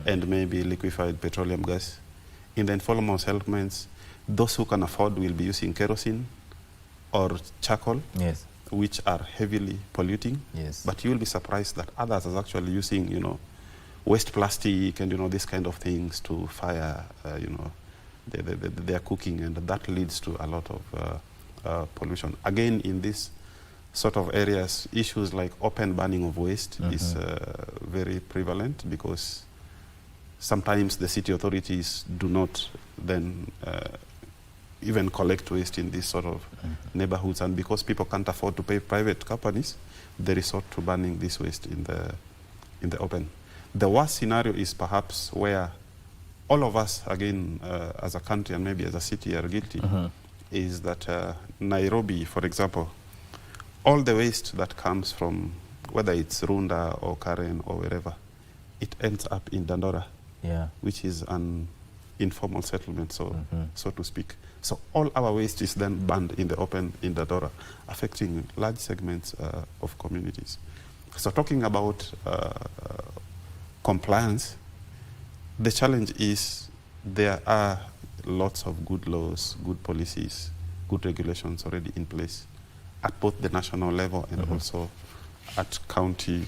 S13: and maybe liquefied petroleum gas, in the informal settlements, those who can afford will be using kerosene or charcoal,
S2: yes,
S13: which are heavily polluting.
S2: Yes.
S13: But you will be surprised that others are actually using, waste plastic and, these kind of things to fire, their cooking, and that leads to a lot of pollution. Again, in this sort of areas, issues like open burning of waste is very prevalent, because sometimes the city authorities do not then even collect waste in these sort of neighborhoods, and because people can't afford to pay private companies, they resort to burning this waste in the open. The worst scenario is perhaps where all of us, again, as a country and maybe as a city, are guilty, is that Nairobi, for example, all the waste that comes from, whether it's Runda or Karen or wherever, it ends up in Dandora, which is an informal settlement, so to speak. So all our waste is then burned in the open in Dandora, affecting large segments of communities. So talking about compliance, the challenge is there are lots of good laws, good policies, good regulations already in place at both the national level and also at county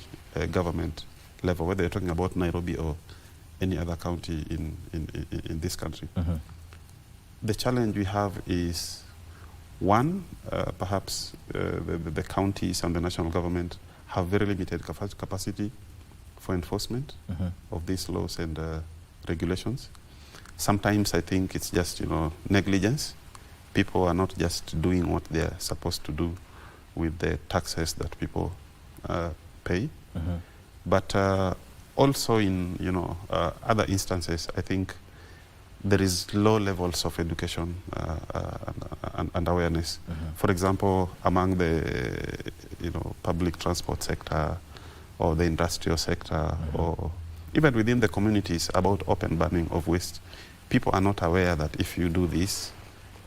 S13: government level, whether you're talking about Nairobi or any other county in this country. The challenge we have is, one, perhaps the counties and the national government have very limited capacity for enforcement of these laws and regulations. Sometimes I think it's just, negligence. People are not just doing what they're supposed to do with the taxes that people pay. But also in, other instances, I think there is low levels of education and awareness. For example, among the, public transport sector or the industrial sector or even within the communities about open burning of waste, people are not aware that if you do this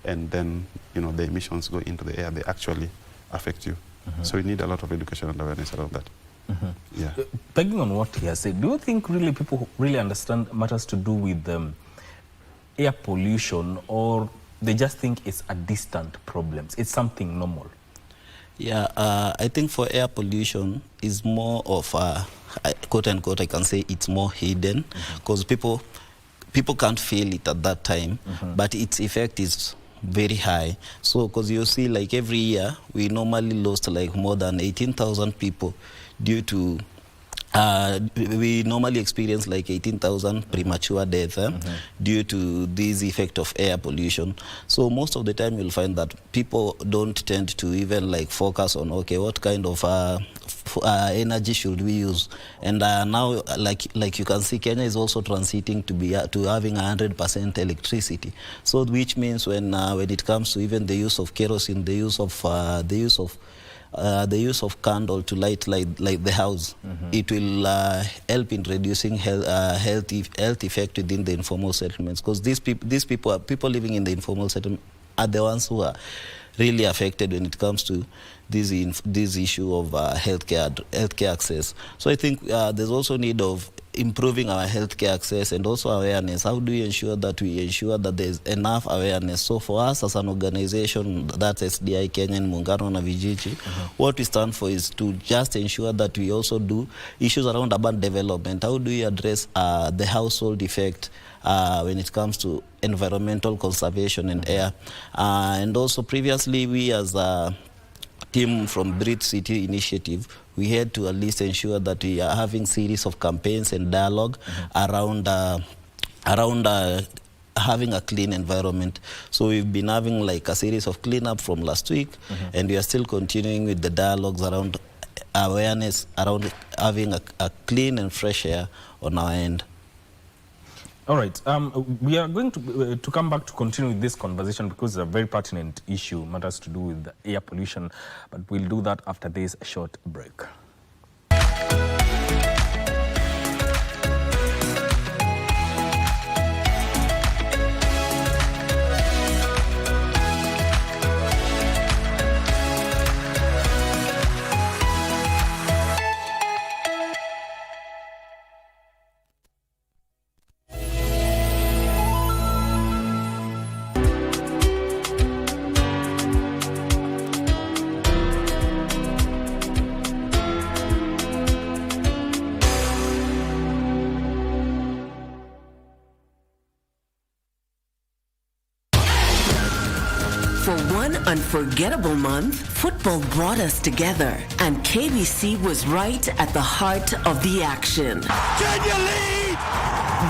S13: and then, the emissions go into the air, they actually affect you. So we need a lot of education and awareness around that. Yeah.
S2: Begging on what he has said, do you think really people really understand matters to do with air pollution, or they just think it's a distant problem? It's something normal?
S21: Yeah, I think for air pollution is more of a, quote unquote, I can say it's more hidden, because people can't feel it at that time, but its effect is very high. So, because you see, like every year, we normally lost like more than 18,000 people due to, we normally experience like 18,000 premature deaths due to this effect of air pollution. So most of the time you'll find that people don't tend to even like focus on, okay, what kind of energy should we use? And now, like you can see, Kenya is also transiting to having 100% electricity. So which means when it comes to even the use of kerosene, the use of candle to light the house, it will help in reducing health effect within the informal settlements, because these people living in the informal settlement are the ones who are really affected when it comes to this issue of healthcare access. So I think there's also need of improving our healthcare access and also awareness. How do we ensure that there's enough awareness? So for us as an organization, that's SDI Kenya and Muungano na Vijiji, what we stand for is to just ensure that we also do issues around urban development. How do we address the household effect when it comes to environmental conservation and air? And also previously, we as a team from Breathe City Initiative, we had to at least ensure that we are having series of campaigns and dialogue around having a clean environment. So we've been having like a series of cleanup from last week, and we are still continuing with the dialogues around awareness, around having a clean and fresh air on our end.
S2: All right. We are going to come back to continue with this conversation because it's a very pertinent issue, matters to do with air pollution. But we'll do that after this short break.
S3: Unforgettable month, football brought us together, and KBC was right at the heart of the action.
S12: Kenya lead!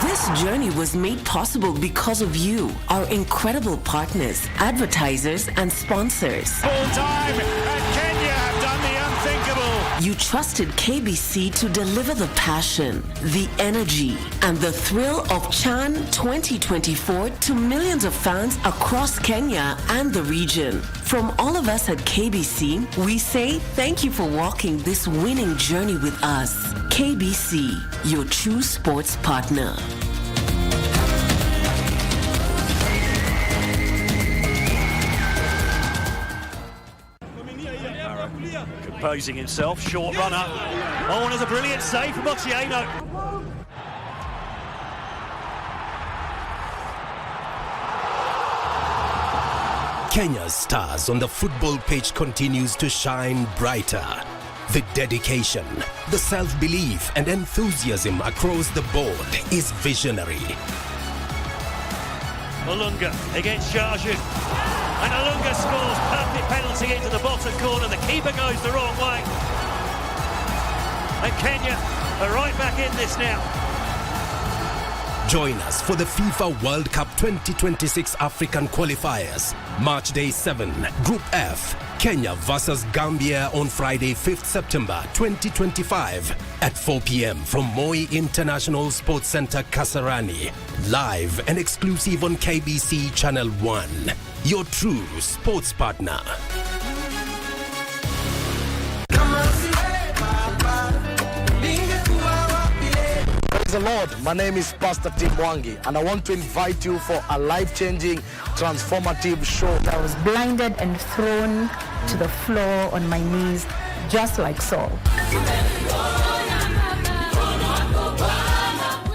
S3: This journey was made possible because of you, our incredible partners, advertisers, and sponsors.
S12: Full time, and Kenya have done the unthinkable.
S3: You trusted KBC to deliver the passion, the energy, and the thrill of Chan 2024 to millions of fans across Kenya and the region. From all of us at KBC, we say thank you for walking this winning journey with us. KBC, your true sports partner.
S22: Composing himself, short runner. Oh, and there's a brilliant save from Ochieno.
S23: Kenya's stars on the football pitch continues to shine brighter. The dedication, the self-belief and enthusiasm across the board is visionary.
S22: Olunga against Shaju. And Olunga scores. Perfect penalty into the bottom corner. The keeper goes the wrong way. And Kenya are right back in this now.
S23: Join us for the FIFA World Cup 2026 African qualifiers. March Day 7, Group F, Kenya versus Gambia on Friday 5th September 2025 at 4 p.m. from Moi International Sports Center, Kasarani. Live and exclusive on KBC Channel 1. Your true sports partner.
S24: Praise the Lord. My name is Pastor Tim Mwangi, and I want to invite you for a life-changing, transformative show.
S25: I was blinded and thrown to the floor on my knees, just like Saul.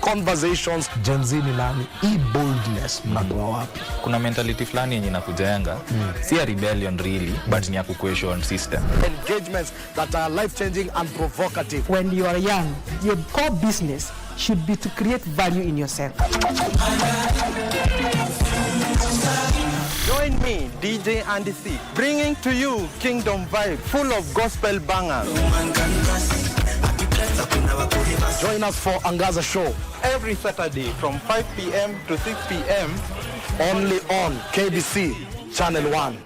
S24: Conversations. Gen Z ni nani? E-boldness. Mnatoa wapi?
S26: Kuna mentality fulani yenye inakujenga. Si a rebellion really, but ni ya ku-question system.
S24: Engagements that are life-changing and provocative.
S25: When you are young, your core business should be to create value in yourself.
S27: Join me, DJ Andy C, bringing to you Kingdom Vibe, full of gospel bangers.
S24: Join us for Angaza Show.
S27: Every Saturday from 5 p.m. to 6 p.m.
S24: Only on KBC Channel 1.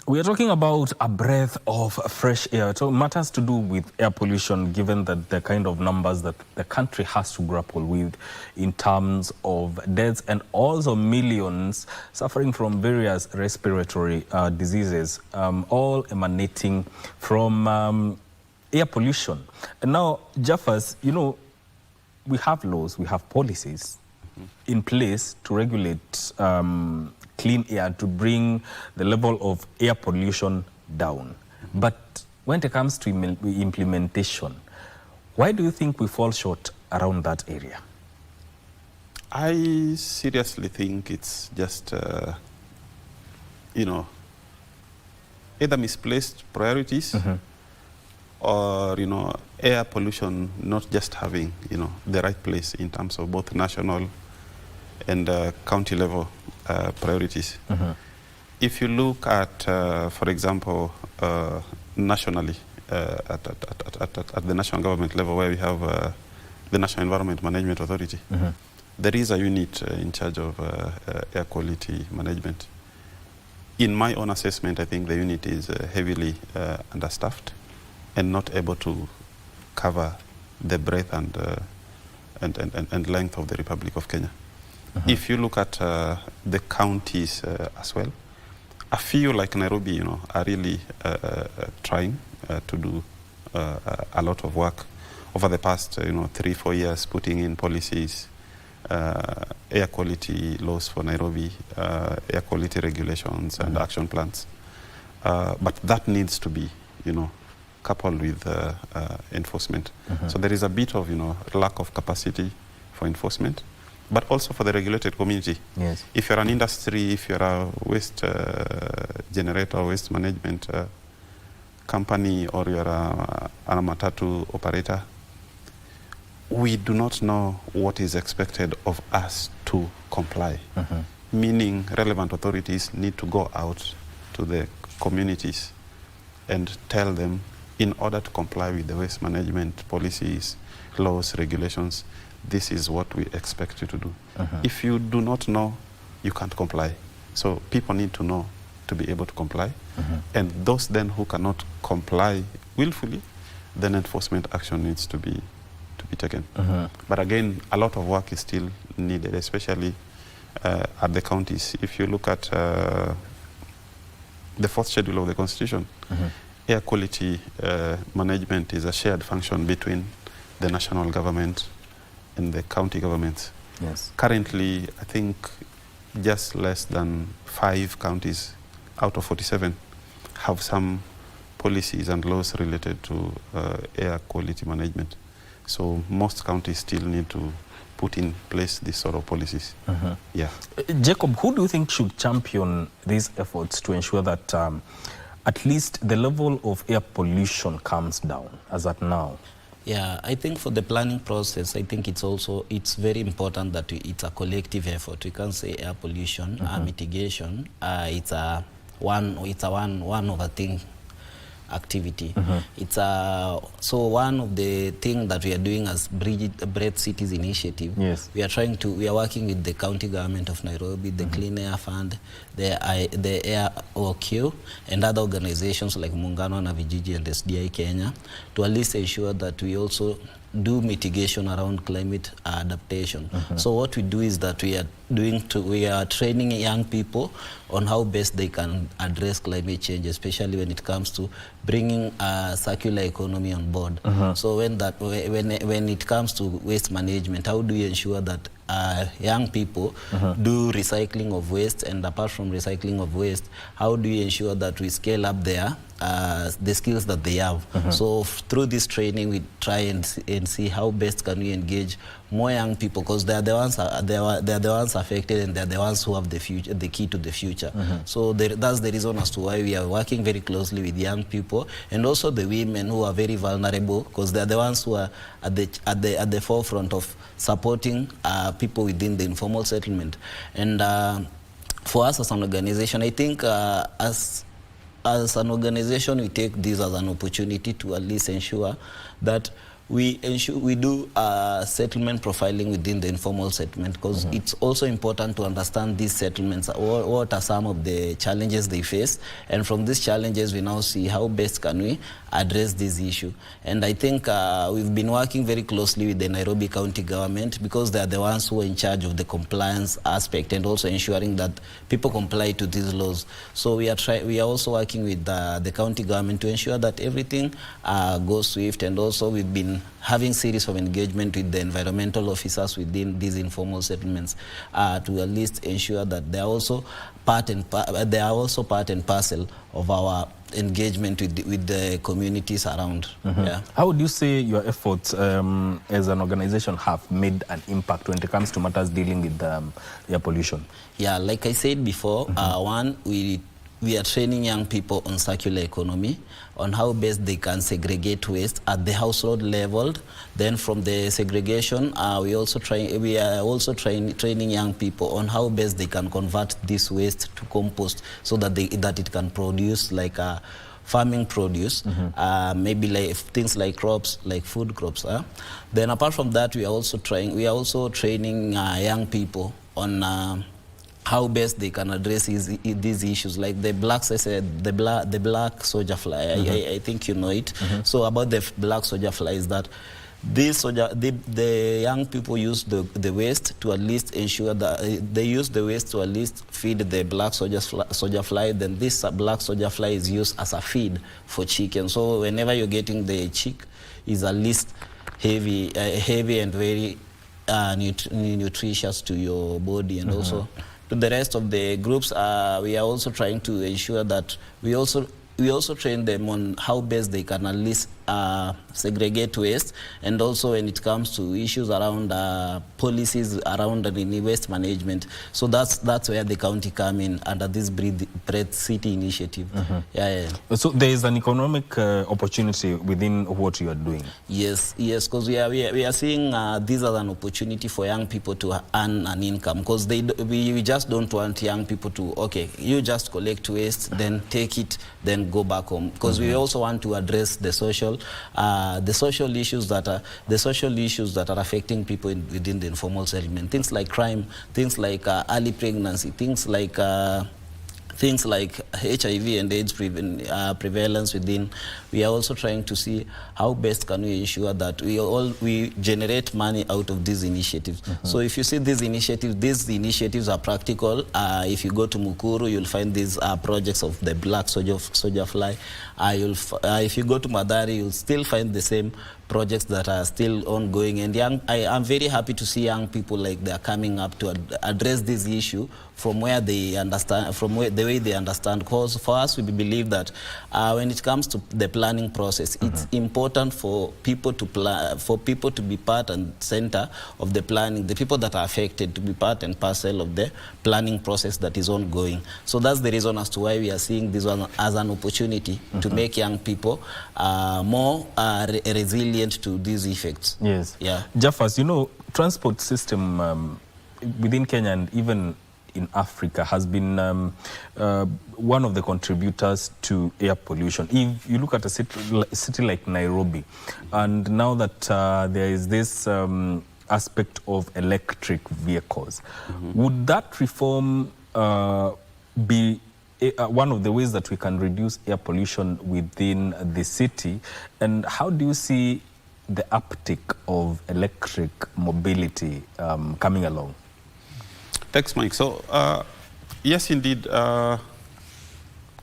S2: We
S26: We are talking about a breath of fresh air. So it matters to do with air pollution, given that the kind of numbers that the country has to grapple with in terms of deaths and also millions suffering from various respiratory diseases, all emanating from air pollution. And now, Jaffas, you know, we have laws, we have policies in place to regulate clean air, to bring the level of air pollution down. But when it comes to implementation, why do you think we fall short around that area?
S13: I seriously think it's just, you know, either misplaced priorities or, you know, air pollution not just having, you know, the right place in terms of both national and county level priorities. If you look at, for example, nationally, at the national government level, where we have the National Environment Management Authority, there is a unit in charge of air quality management. In my own assessment, I think the unit is heavily understaffed and not able to cover the breadth and length of the Republic of Kenya. If you look at the counties as well, a few like Nairobi, you know, are really trying to do a lot of work over the past, you know, 3-4 years, putting in policies, air quality laws for Nairobi, air quality regulations and action plans. But that needs to be, you know, coupled with enforcement. So there is a bit of, you know, lack of capacity for enforcement, but also for the regulated community.
S26: Yes.
S13: If you're an industry, if you're a waste generator, waste management company, or you're a matatu operator, we do not know what is expected of us to comply. Meaning relevant authorities need to go out to the communities and tell them, in order to comply with the waste management policies, laws, regulations, this is what we expect you to do. If you do not know, you can't comply. So people need to know to be able to comply. And those then who cannot comply willfully, then enforcement action needs to be taken. But again, a lot of work is still needed, especially at the counties. If you look at the 4th schedule of the Constitution, air quality management is a shared function between the national government and the county governments.
S26: Yes.
S13: Currently, I think just less than 5 counties out of 47 have some policies and laws related to air quality management. So most counties still need to put in place these sort of policies. Yeah.
S26: Jacob, who do you think should champion these efforts to ensure that at least the level of air pollution comes down as at now?
S21: Yeah, I think for the planning process, I think it's very important that it's a collective effort. We can't say air pollution, mitigation. It's a one of a thing activity. It's so one of the things that we are doing as Breathe Cities Initiative.
S26: Yes.
S21: We are working with the county government of Nairobi, the Clean Air Fund, the Air OQ, and other organizations like Muungano na Vijiji and SDI Kenya, to at least ensure that we also do mitigation around climate adaptation. So what we do is that we are training young people on how best they can address climate change, especially when it comes to bringing a circular economy on board. So when it comes to waste management, how do you ensure that young people do recycling of waste, and apart from recycling of waste, how do you ensure that we scale up the skills that they have? So through this training, we try and see how best can we engage more young people, because they are the ones affected, and they are the ones who have the key to the future. So that's the reason as to why we are working very closely with young people, and also the women who are very vulnerable, because they are the ones who are at the forefront of supporting people within the informal settlement. And for us as an organization, I think as an organization, we take this as an opportunity to at least ensure that we do settlement profiling within the informal settlement, because it's also important to understand these settlements. What are some of the challenges they face? And from these challenges, we now see how best can we address this issue. And I think we've been working very closely with the Nairobi County government, because they are the ones who are in charge of the compliance aspect and also ensuring that people comply to these laws. So we are also working with the county government to ensure that everything goes swift, and also we've been having series of engagement with the environmental officers within these informal settlements to at least ensure that they are also part and parcel of our engagement with the communities around. Yeah.
S26: How would you say your efforts as an organization have made an impact when it comes to matters dealing with air pollution?
S21: Yeah, like I said before, one, we are training young people on circular economy, on how best they can segregate waste at the household level. Then from the segregation, we are also training young people on how best they can convert this waste to compost, so that it can produce like farming produce, maybe like things like crops, like food crops. Then apart from that, we are also training young people on how best they can address these issues, like the black soldier fly. I think you know it. So about the black soldier fly is that the young people use the waste to at least ensure that they use the waste to at least feed the black soldier fly. Then this black soldier fly is used as a feed for chicken. So whenever you're getting the chick, is at least heavy and very nutritious to your body, and also to the rest of the groups. We are also trying to ensure that we also train them on how best they can at least segregate waste, and also when it comes to issues around policies around the waste management. So that's where the county come in under this Breathe City initiative.
S26: So there is an economic opportunity within what you are doing.
S21: Yes, because we are seeing this as an opportunity for young people to earn an income, because we just don't want young people to, okay, you just collect waste, then take it, then go back home, because we also want to address the social issues that are affecting people within the informal settlement. Things like crime, things like early pregnancy, things like HIV and AIDS prevalence within. We are also trying to see how best can we ensure that we generate money out of these initiatives. So if you see these initiatives are practical. If you go to Mukuru, you'll find these projects of the black soldier fly. If you go to Madari, you'll still find the same projects that are still ongoing. And I am very happy to see young people like they are coming up to address this issue from where they understand, the way they understand. Because for us, we believe that when it comes to the planning process, it's important for people to be part and center of the planning. The people that are affected to be part and parcel of the planning process that is ongoing. So that's the reason as to why we are seeing this one as an opportunity to make young people more resilient to these effects.
S26: Yes.
S21: Yeah.
S26: Jaffas, transport system within Kenya and even in Africa has been one of the contributors to air pollution. If you look at a city like Nairobi, and now that there is this aspect of electric vehicles, would that reform be one of the ways that we can reduce air pollution within the city? And how do you see the uptick of electric mobility coming along?
S13: Thanks, Mike. So, yes, indeed,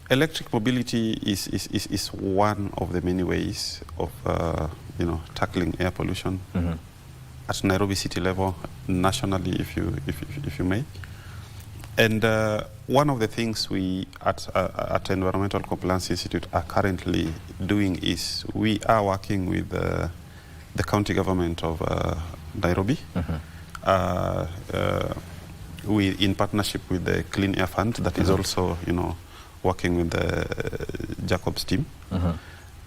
S13: electric mobility is one of the many ways of tackling air pollution at Nairobi city level, nationally, if you may. And one of the things we at Environmental Compliance Institute are currently doing is we are working with the county government of Nairobi. We in partnership with the Clean Air Fund that is also working with the Jacob's team.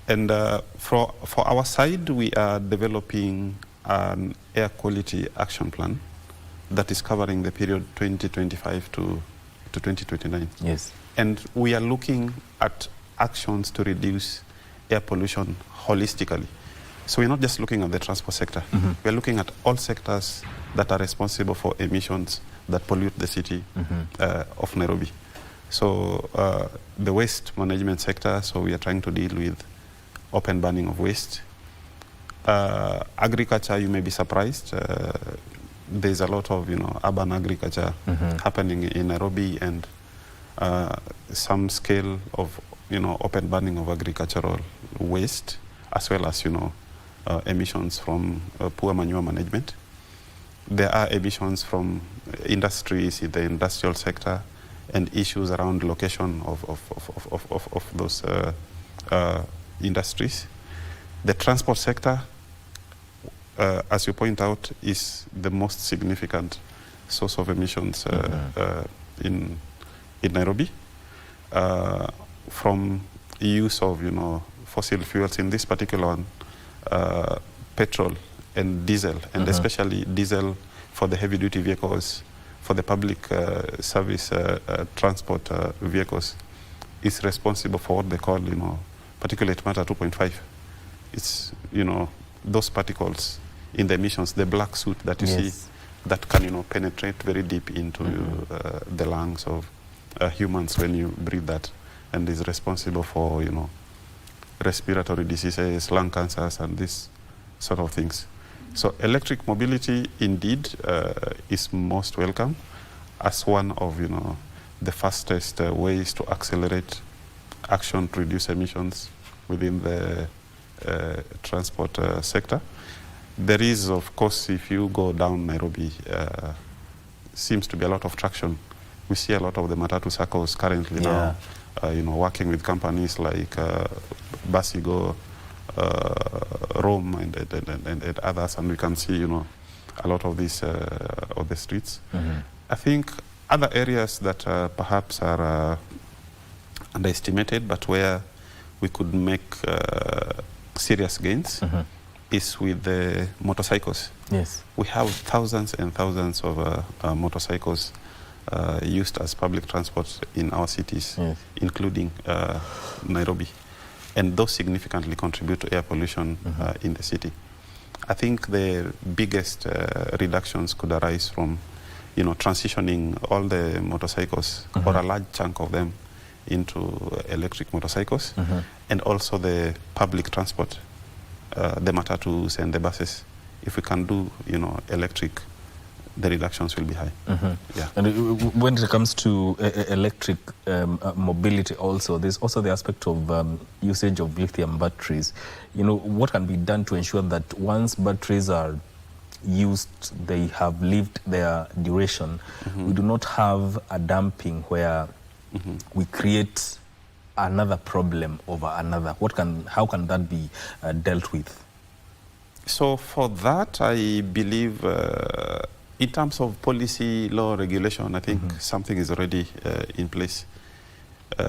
S13: And for our side, we are developing an air quality action plan that is covering the period 2025 to 2029.
S26: Yes.
S13: And we are looking at actions to reduce air pollution holistically. So we're not just looking at the transport sector. We're looking at all sectors that are responsible for emissions that pollute the city of Nairobi. So the waste management sector, so we are trying to deal with open burning of waste. Agriculture, you may be surprised. There's a lot of, urban agriculture happening in Nairobi, and some scale of, open burning of agricultural waste, as well as, emissions from poor manure management. There are emissions from industries in the industrial sector and issues around location of those industries. The transport sector, as you point out, is the most significant source of emissions in Nairobi. From use of, fossil fuels, in this particular one, petrol and diesel, and especially diesel for the heavy-duty vehicles, for the public service transport vehicles, is responsible for what they call, particulate matter 2.5. It's, those particles in the emissions, the black soot that you see, that can, penetrate very deep into the lungs of humans when you breathe that, and is responsible for, respiratory diseases, lung cancers, and these sort of things. So electric mobility indeed is most welcome as one of, the fastest ways to accelerate action to reduce emissions within the transport sector. There is, of course, if you go down Nairobi, seems to be a lot of traction. We see a lot of the matatu circles currently now, working with companies like Basigo, Rome, and others, and we can see, a lot of these on the streets. I think other areas that perhaps are underestimated, but where we could make serious gains, is with the motorcycles.
S26: Yes.
S13: We have thousands and thousands of motorcycles used as public transport in our cities, including Nairobi. And those significantly contribute to air pollution in the city. I think the biggest reductions could arise from, transitioning all the motorcycles, or a large chunk of them, into electric motorcycles, and also the public transport, the matatus and the buses. If we can do, electric, the reductions will be high. Yeah.
S26: And when it comes to electric mobility also, there's also the aspect of usage of lithium batteries. What can be done to ensure that once batteries are used, they have lived their duration, we do not have a dumping where we create another problem over another? How can that be dealt with?
S13: So for that, I believe in terms of policy, law, regulation, I think something is already in place.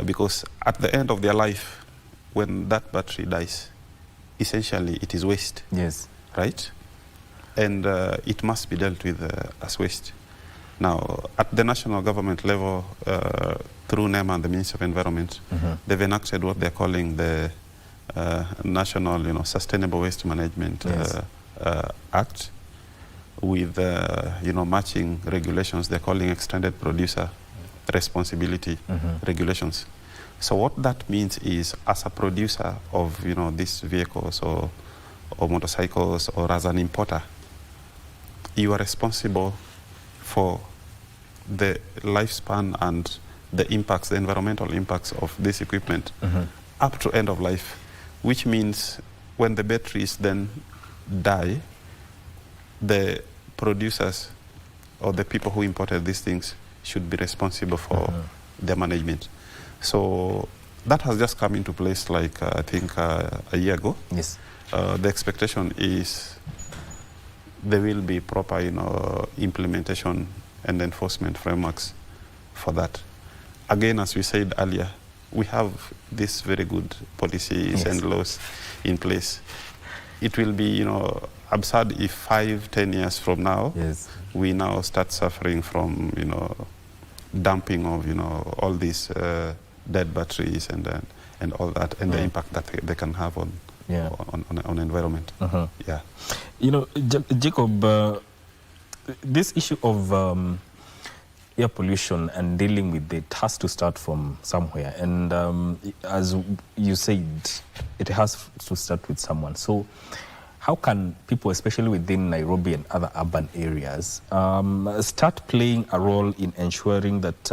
S13: Because at the end of their life, when that battery dies, essentially it is waste.
S26: Yes.
S13: Right? And it must be dealt with as waste. Now, at the national government level, through NEMA and the Ministry of Environment, they've enacted what they're calling the National Sustainable Waste Management Act, with matching regulations. They're calling extended producer responsibility regulations. So what that means is, as a producer of these vehicles or motorcycles, or as an importer, you are responsible for the lifespan and the impacts, the environmental impacts of this equipment up to end of life, which means when the batteries then die, the producers or the people who imported these things should be responsible for their management. So that has just come into place, like I think a year ago.
S26: Yes.
S13: The expectation is there will be proper, implementation and enforcement frameworks for that. Again, as we said earlier, we have these very good policies and laws in place. It will be, absurd if 5-10 years from now, we now start suffering from, dumping of, all these dead batteries and all that, and the impact that they can have on on environment. Yeah.
S26: You know, Jacob, this issue of air pollution and dealing with it has to start from somewhere. And as you said, it has to start with someone. So how can people, especially within Nairobi and other urban areas, start playing a role in ensuring that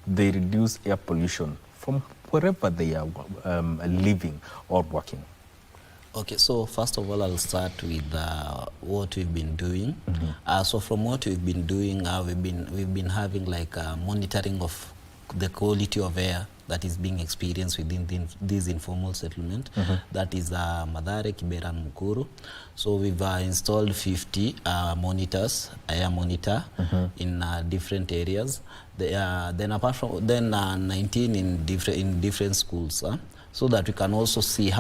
S26: they reduce air pollution from wherever they are living or working?
S21: Okay, so first of all, I'll start with what we've been doing. So from what we've been doing, we've been having like monitoring of the quality of air that is being experienced within this informal settlement. That is Mathare, Kibera, and Mukuru. So we've installed 50 monitors, air monitor in different areas. Then apart from 19 in different schools, so that we can also see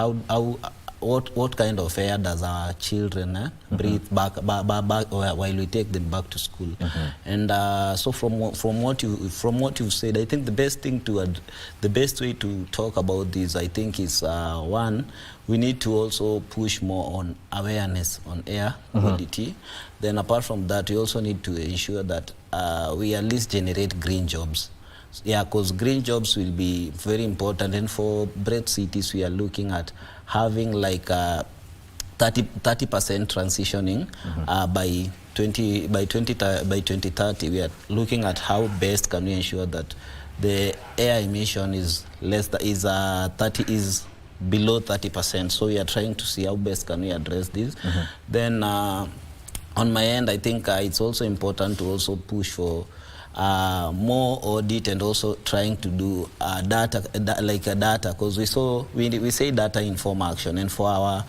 S21: what kind of air does our children breathe back while we take them back to school. And so from what you've said, I think the best way to talk about this, I think, is one, we need to also push more on awareness on air quality. Then apart from that, we also need to ensure that we at least generate green jobs. Yeah, because green jobs will be very important, and for bread cities we are looking at having like 30% transitioning by 2030. We are looking at how best can we ensure that the air emission is below 30%. So we are trying to see how best can we address this. Then on my end, I think it's also important to also push for more audit, and also trying to do data, because we say data inform action, and for our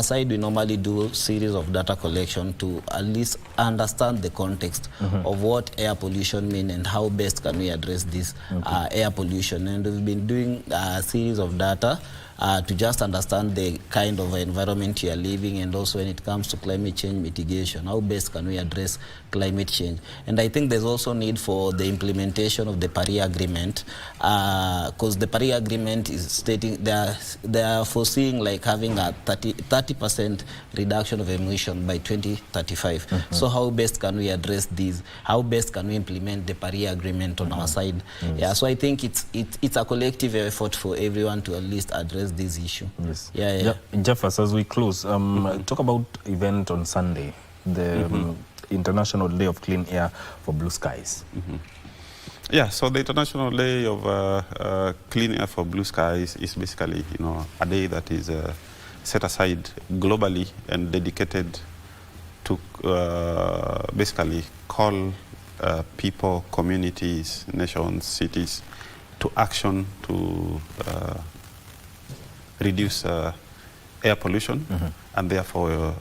S21: side we normally do a series of data collection to at least understand the context of what air pollution means and how best can we address this air pollution. And we've been doing a series of data to just understand the kind of environment you are living, and also when it comes to climate change mitigation, how best can we address climate change. And I think there's also need for the implementation of the Paris Agreement, because the Paris Agreement is stating they are foreseeing like having a 30% reduction of emission by 2035. So how best can we address these? How best can we implement the Paris Agreement on our side? Yeah, so I think it's a collective effort for everyone to at least address this issue.
S26: Yes. Jeff, as we close, talk about event on Sunday, the International Day of Clean Air for Blue Skies.
S13: Yeah, so the International Day of Clean Air for Blue Skies is basically, a day that is set aside globally and dedicated to basically call people, communities, nations, cities to action to reduce air pollution and therefore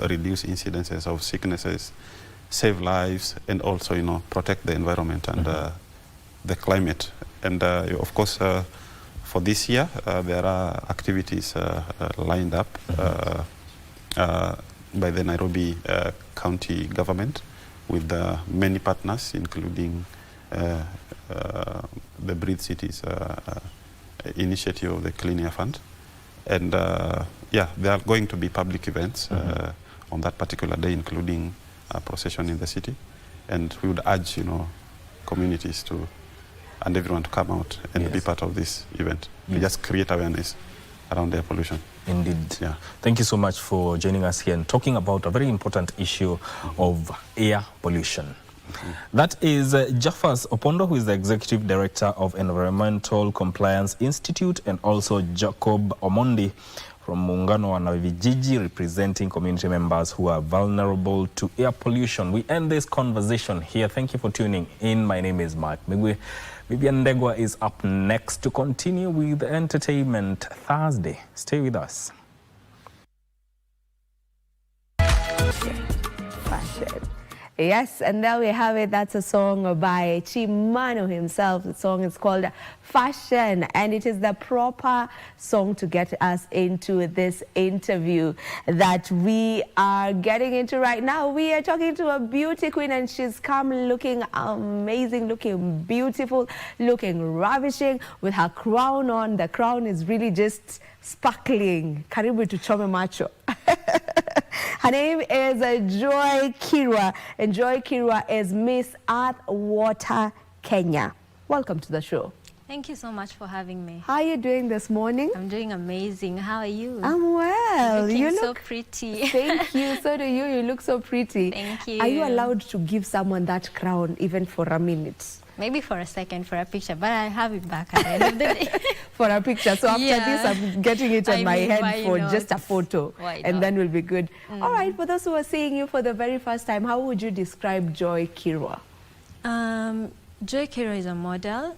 S13: reduce incidences of sicknesses, save lives, and also protect the environment and the climate. And of course, for this year there are activities lined up by the Nairobi County government with many partners, including the Breathe Cities initiative of the Clean Air Fund. And there are going to be public events on that particular day, including a procession in the city. And we would urge, communities and everyone to come out and be part of this event. We just create awareness around air pollution.
S26: Indeed. Yeah. Thank you so much for joining us here and talking about a very important issue of air pollution. That is Japhas Opondo, who is the Executive Director of Environmental Compliance Institute, and also Jacob Omondi from Muungano wa Vijiji, representing community members who are vulnerable to air pollution. We end this conversation here. Thank you for tuning in. My name is Mark Maina. Vivian Ndegwa is up next to continue with Entertainment Thursday. Stay with us.
S1: Fashion. Yes, and there we have it. That's a song by Chimano himself. The song is called Fashion, and it is the proper song to get us into this interview that we are getting into right now. We are talking to a beauty queen, and she's come looking amazing, looking beautiful, looking ravishing with her crown on. The crown is really just sparkling. Karibu to Chome Macho. Her name is Joy Kirwa, and Joy Kirwa is Miss Earth Water Kenya. Welcome to the show.
S5: Thank you so much for having me.
S1: How are you doing this morning?
S5: I'm doing amazing. How are you?
S1: I'm well.
S5: You
S1: look
S5: so pretty.
S1: Thank you. So do you. You look so pretty.
S5: Thank you.
S1: Are you allowed to give someone that crown even for a minute?
S5: Maybe for a second, for a picture, but I have it back at the end of the day.
S1: For a picture. So after this, I'm getting it on my head for just a photo. And then we'll be good. All right, for those who are seeing you for the very first time, how would you describe Joy Kirwa?
S5: Joy Kirwa is a model,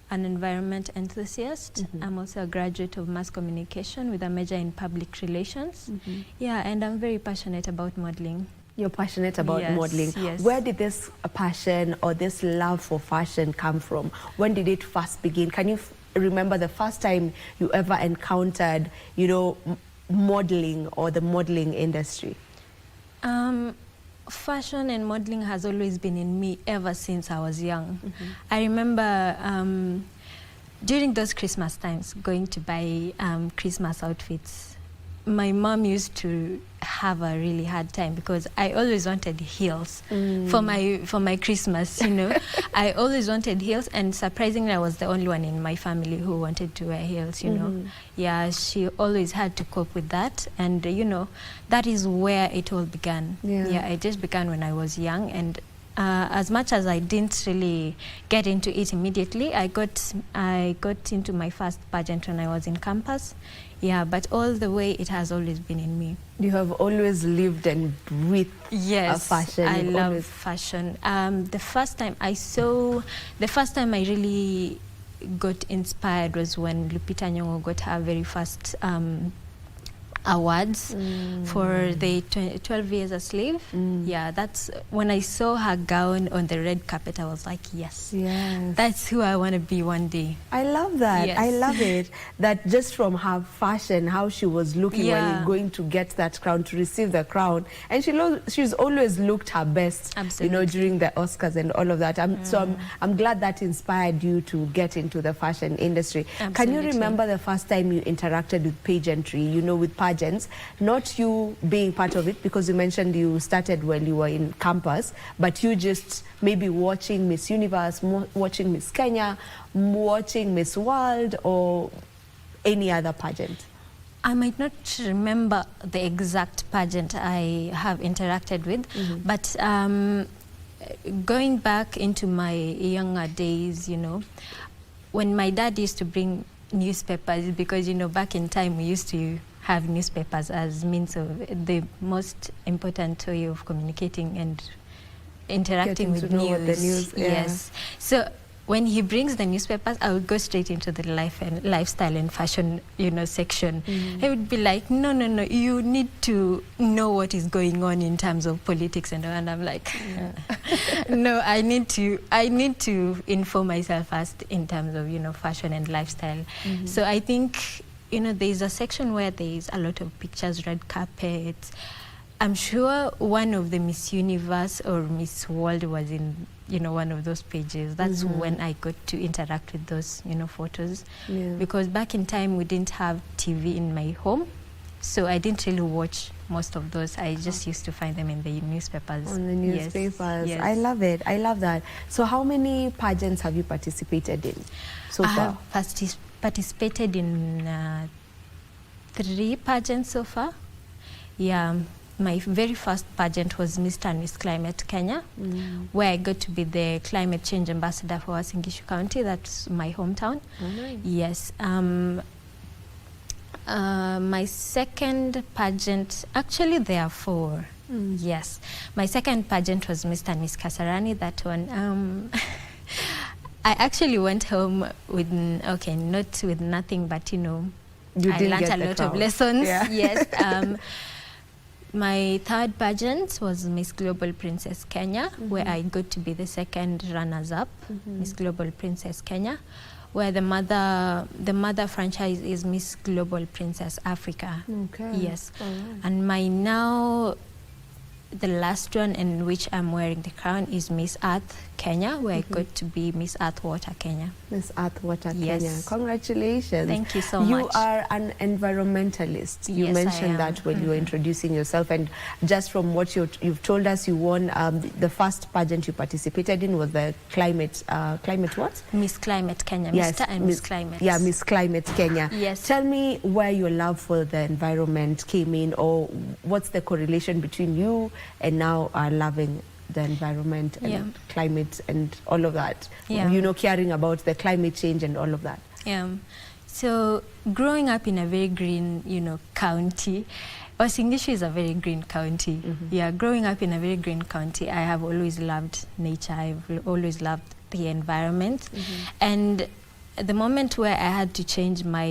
S5: an environment enthusiast. I'm also a graduate of mass communication with a major in public relations. Yeah, and I'm very passionate about modeling.
S1: You're passionate about modeling.
S5: Yes.
S1: Where did this passion or this love for fashion come from? When did it first begin? Can you remember the first time you ever encountered, you know, modeling or the modeling industry?
S5: Fashion and modeling has always been in me ever since I was young. I remember during those Christmas times going to buy Christmas outfits. My mom used to have a really hard time because I always wanted heels for my Christmas, you know. I always wanted heels, and surprisingly I was the only one in my family who wanted to wear heels, you know. Yeah, she always had to cope with that, and you know, that is where it all began. Yeah, it just began when I was young, and as much as I didn't really get into it immediately, I got into my first pageant when I was in campus. Yeah, but all the way it has always been in me.
S1: You have always lived and breathed fashion.
S5: I love fashion. The first time I really got inspired was when Lupita Nyong'o got her very first awards for the 12 Years a Slave. Yeah, that's when I saw her gown on the red carpet. I was like, yes, that's who I want to be one day.
S1: I love that.
S5: Yes.
S1: I love it. That just from her fashion, how she was looking when you're going to get that crown, to receive the crown. And she's always looked her best, you know, during the Oscars and all of that. So I'm glad that inspired you to get into the fashion industry. Can you remember the first time you interacted with pageantry, you know, with pageants? Not you being part of it, because you mentioned you started when you were in campus, but you just maybe watching Miss Universe, watching Miss Kenya, watching Miss World, or any other pageant?
S5: I might not remember the exact pageant I have interacted with, but going back into my younger days, you know, when my dad used to bring newspapers, because, you know, back in time we used to have newspapers as means of the most important way of communicating and interacting with news. Yes. So when he brings the newspapers, I would go straight into the lifestyle and fashion, you know, section. He would be like, no, you need to know what is going on in terms of politics and all. And I'm like, no, I need to inform myself first in terms of, you know, fashion and lifestyle. So I think, you know, there's a section where there's a lot of pictures, red carpets. I'm sure one of the Miss Universe or Miss World was in, you know, one of those pages. That's when I got to interact with those, you know, photos. Because back in time we didn't have TV in my home, so I didn't really watch most of those. I just used to find them in the newspapers.
S1: On the newspapers.
S5: Yes.
S1: I love it. I love that. So how many pageants have you participated in so far?
S5: I have participated in 3 pageants so far. Yeah, my very first pageant was Mr. and Miss Climate Kenya, where I got to be the climate change ambassador for Uasin Gishu County. That's my hometown.
S1: Nice.
S5: Yes. My second pageant, actually there are 4. Yes. My second pageant was Mr. and Miss Kasarani. That one, I actually went home with, not with nothing, but, you know, I learned a lot of lessons. Yes. My third pageant was Miss Global Princess Kenya, where I got to be the second runners-up, Miss Global Princess Kenya, where the mother franchise is Miss Global Princess Africa.
S1: Okay.
S5: Yes. And the last one in which I'm wearing the crown is Miss Earth Kenya, where I got to be Miss Earth Water Kenya.
S1: Miss Earth Water
S5: Yes.
S1: Kenya. Congratulations.
S5: Thank you so
S1: You
S5: much.
S1: are an environmentalist. You
S5: Yes, I
S1: mentioned
S5: am.
S1: that when you were introducing yourself, and just from what you've told us, you won the first pageant you participated in was the climate what?
S5: Miss Climate Kenya.
S1: Yes,
S5: Mr. and Miss Climate.
S1: Yeah, Miss Climate Kenya.
S5: Yes.
S1: Tell me where your love for the environment came in, or what's the correlation between you and now loving the environment and climate and all of that.
S5: Yeah.
S1: You know, caring about the climate change and all of that.
S5: Yeah. So growing up in a very green, county, Uasin Gishu is a very green county. Yeah, growing up in a very green county, I have always loved nature. I've always loved the environment. And the moment where I had to change my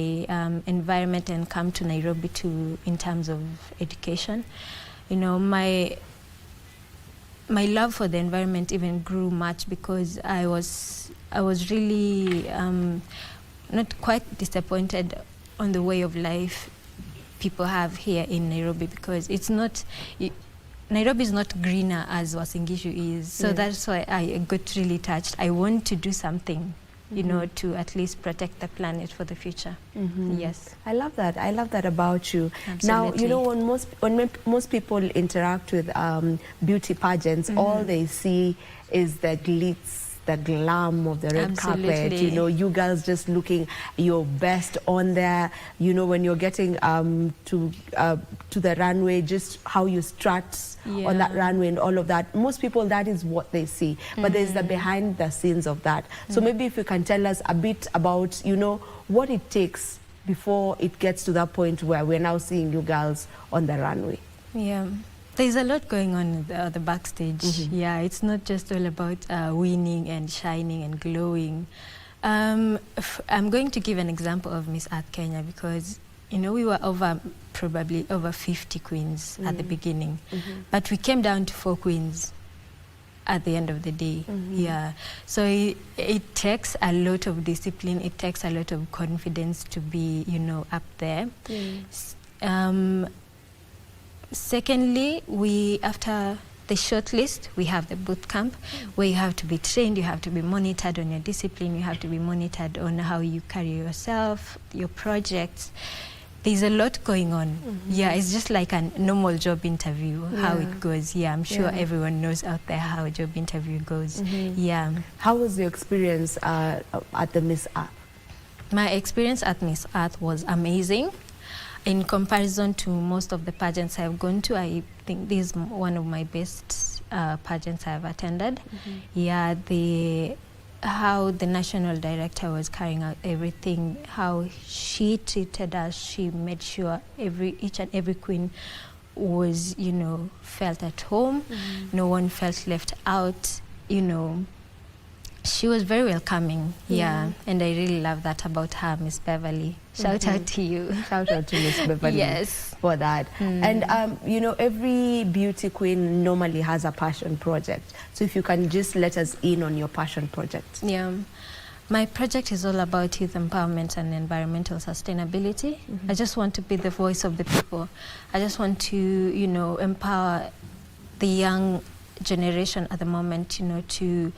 S5: environment and come to Nairobi in terms of education, my love for the environment even grew much, because I was really not quite disappointed on the way of life people have here in Nairobi, because Nairobi is not greener as Uasin Gishu is. So that's why I got really touched. I want to do something, to at least protect the planet for the future. Yes.
S1: I love that. I love that about you.
S5: Absolutely.
S1: Now, when most people interact with beauty pageants, all they see is the glitz, the glam of the red carpet.
S5: Absolutely.
S1: You girls just looking your best on there. When you're getting to the runway, just how you strut on that runway and all of that. Most people, that is what they see. But there's the behind the scenes of that. So maybe if you can tell us a bit about, what it takes before it gets to that point where we're now seeing you girls on the runway.
S5: Yeah. There's a lot going on in the backstage. Yeah, it's not just all about winning and shining and glowing. I'm going to give an example of Miss Earth Kenya, because we were probably over 50 queens at the beginning, but we came down to 4 queens at the end of the day. Yeah, so it takes a lot of discipline. It takes a lot of confidence to be up there. Secondly, after the shortlist, we have the boot camp, where you have to be trained, you have to be monitored on your discipline, you have to be monitored on how you carry yourself, your projects. There's a lot going on. Yeah, it's just like a normal job interview, how it goes. Yeah, I'm sure everyone knows out there how a job interview goes. Yeah.
S1: How was your experience at the Miss Earth?
S5: My experience at Miss Earth was amazing. In comparison to most of the pageants I've gone to, I think this is one of my best pageants I've attended. Yeah, how the national director was carrying out everything, how she treated us, she made sure each and every queen was, felt at home. No one felt left out, She was very welcoming, and I really love that about her, Miss Beverly. Shout out to you.
S1: Shout out to Miss Beverly.
S5: Yes.
S1: For that. And, every beauty queen normally has a passion project. So if you can just let us in on your passion project.
S5: Yeah. My project is all about youth empowerment and environmental sustainability. I just want to be the voice of the people. I just want to, empower the young generation at the moment, to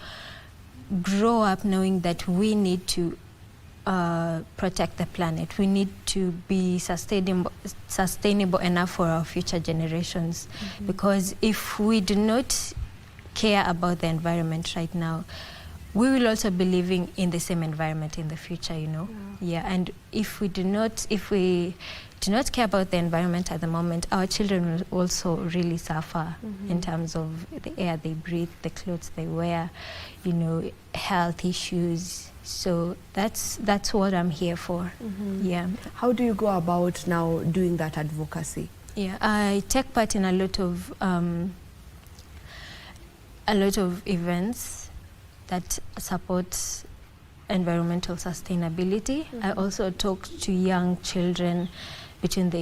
S5: grow up knowing that we need to protect the planet. We need to be sustainable enough for our future generations. Because if we do not care about the environment right now, we will also be living in the same environment in the future, and if we do not care about the environment at the moment, our children will also really suffer in terms of the air they breathe, the clothes they wear, health issues. So that's what I'm here for. Yeah.
S1: How do you go about now doing that advocacy?
S5: Yeah, I take part in a lot of events that support environmental sustainability. I also talk to young children, between the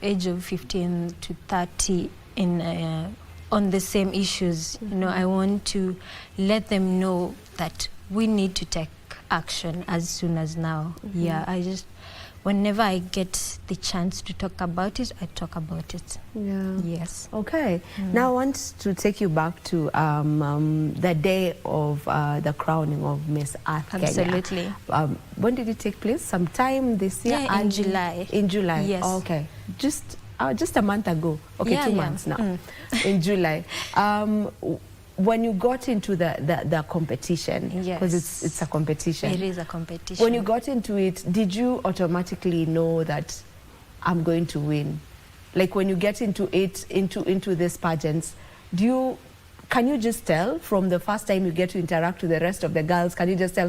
S5: age of 15 to 30 in on the same issues. You know, I want to let them know that we need to take action as soon as now. Yeah, I just, whenever I get the chance to talk about it, I talk about it.
S1: Yeah.
S5: Yes.
S1: Okay. Now I want to take you back to the day of the crowning of Miss Earth Kenya.
S5: Absolutely.
S1: When did it take place? Sometime this year?
S5: Yeah, in July.
S1: In July?
S5: Yes.
S1: Okay. Just a month ago. Okay,
S5: Yeah,
S1: 2
S5: yeah.
S1: months now. In July. When you got into the competition, because it's a competition.
S5: It is a competition.
S1: When you got into it, did you automatically know that I'm going to win? Like when you get into it, into this pageants, can you just tell from the first time you get to interact with the rest of the girls, can you just tell,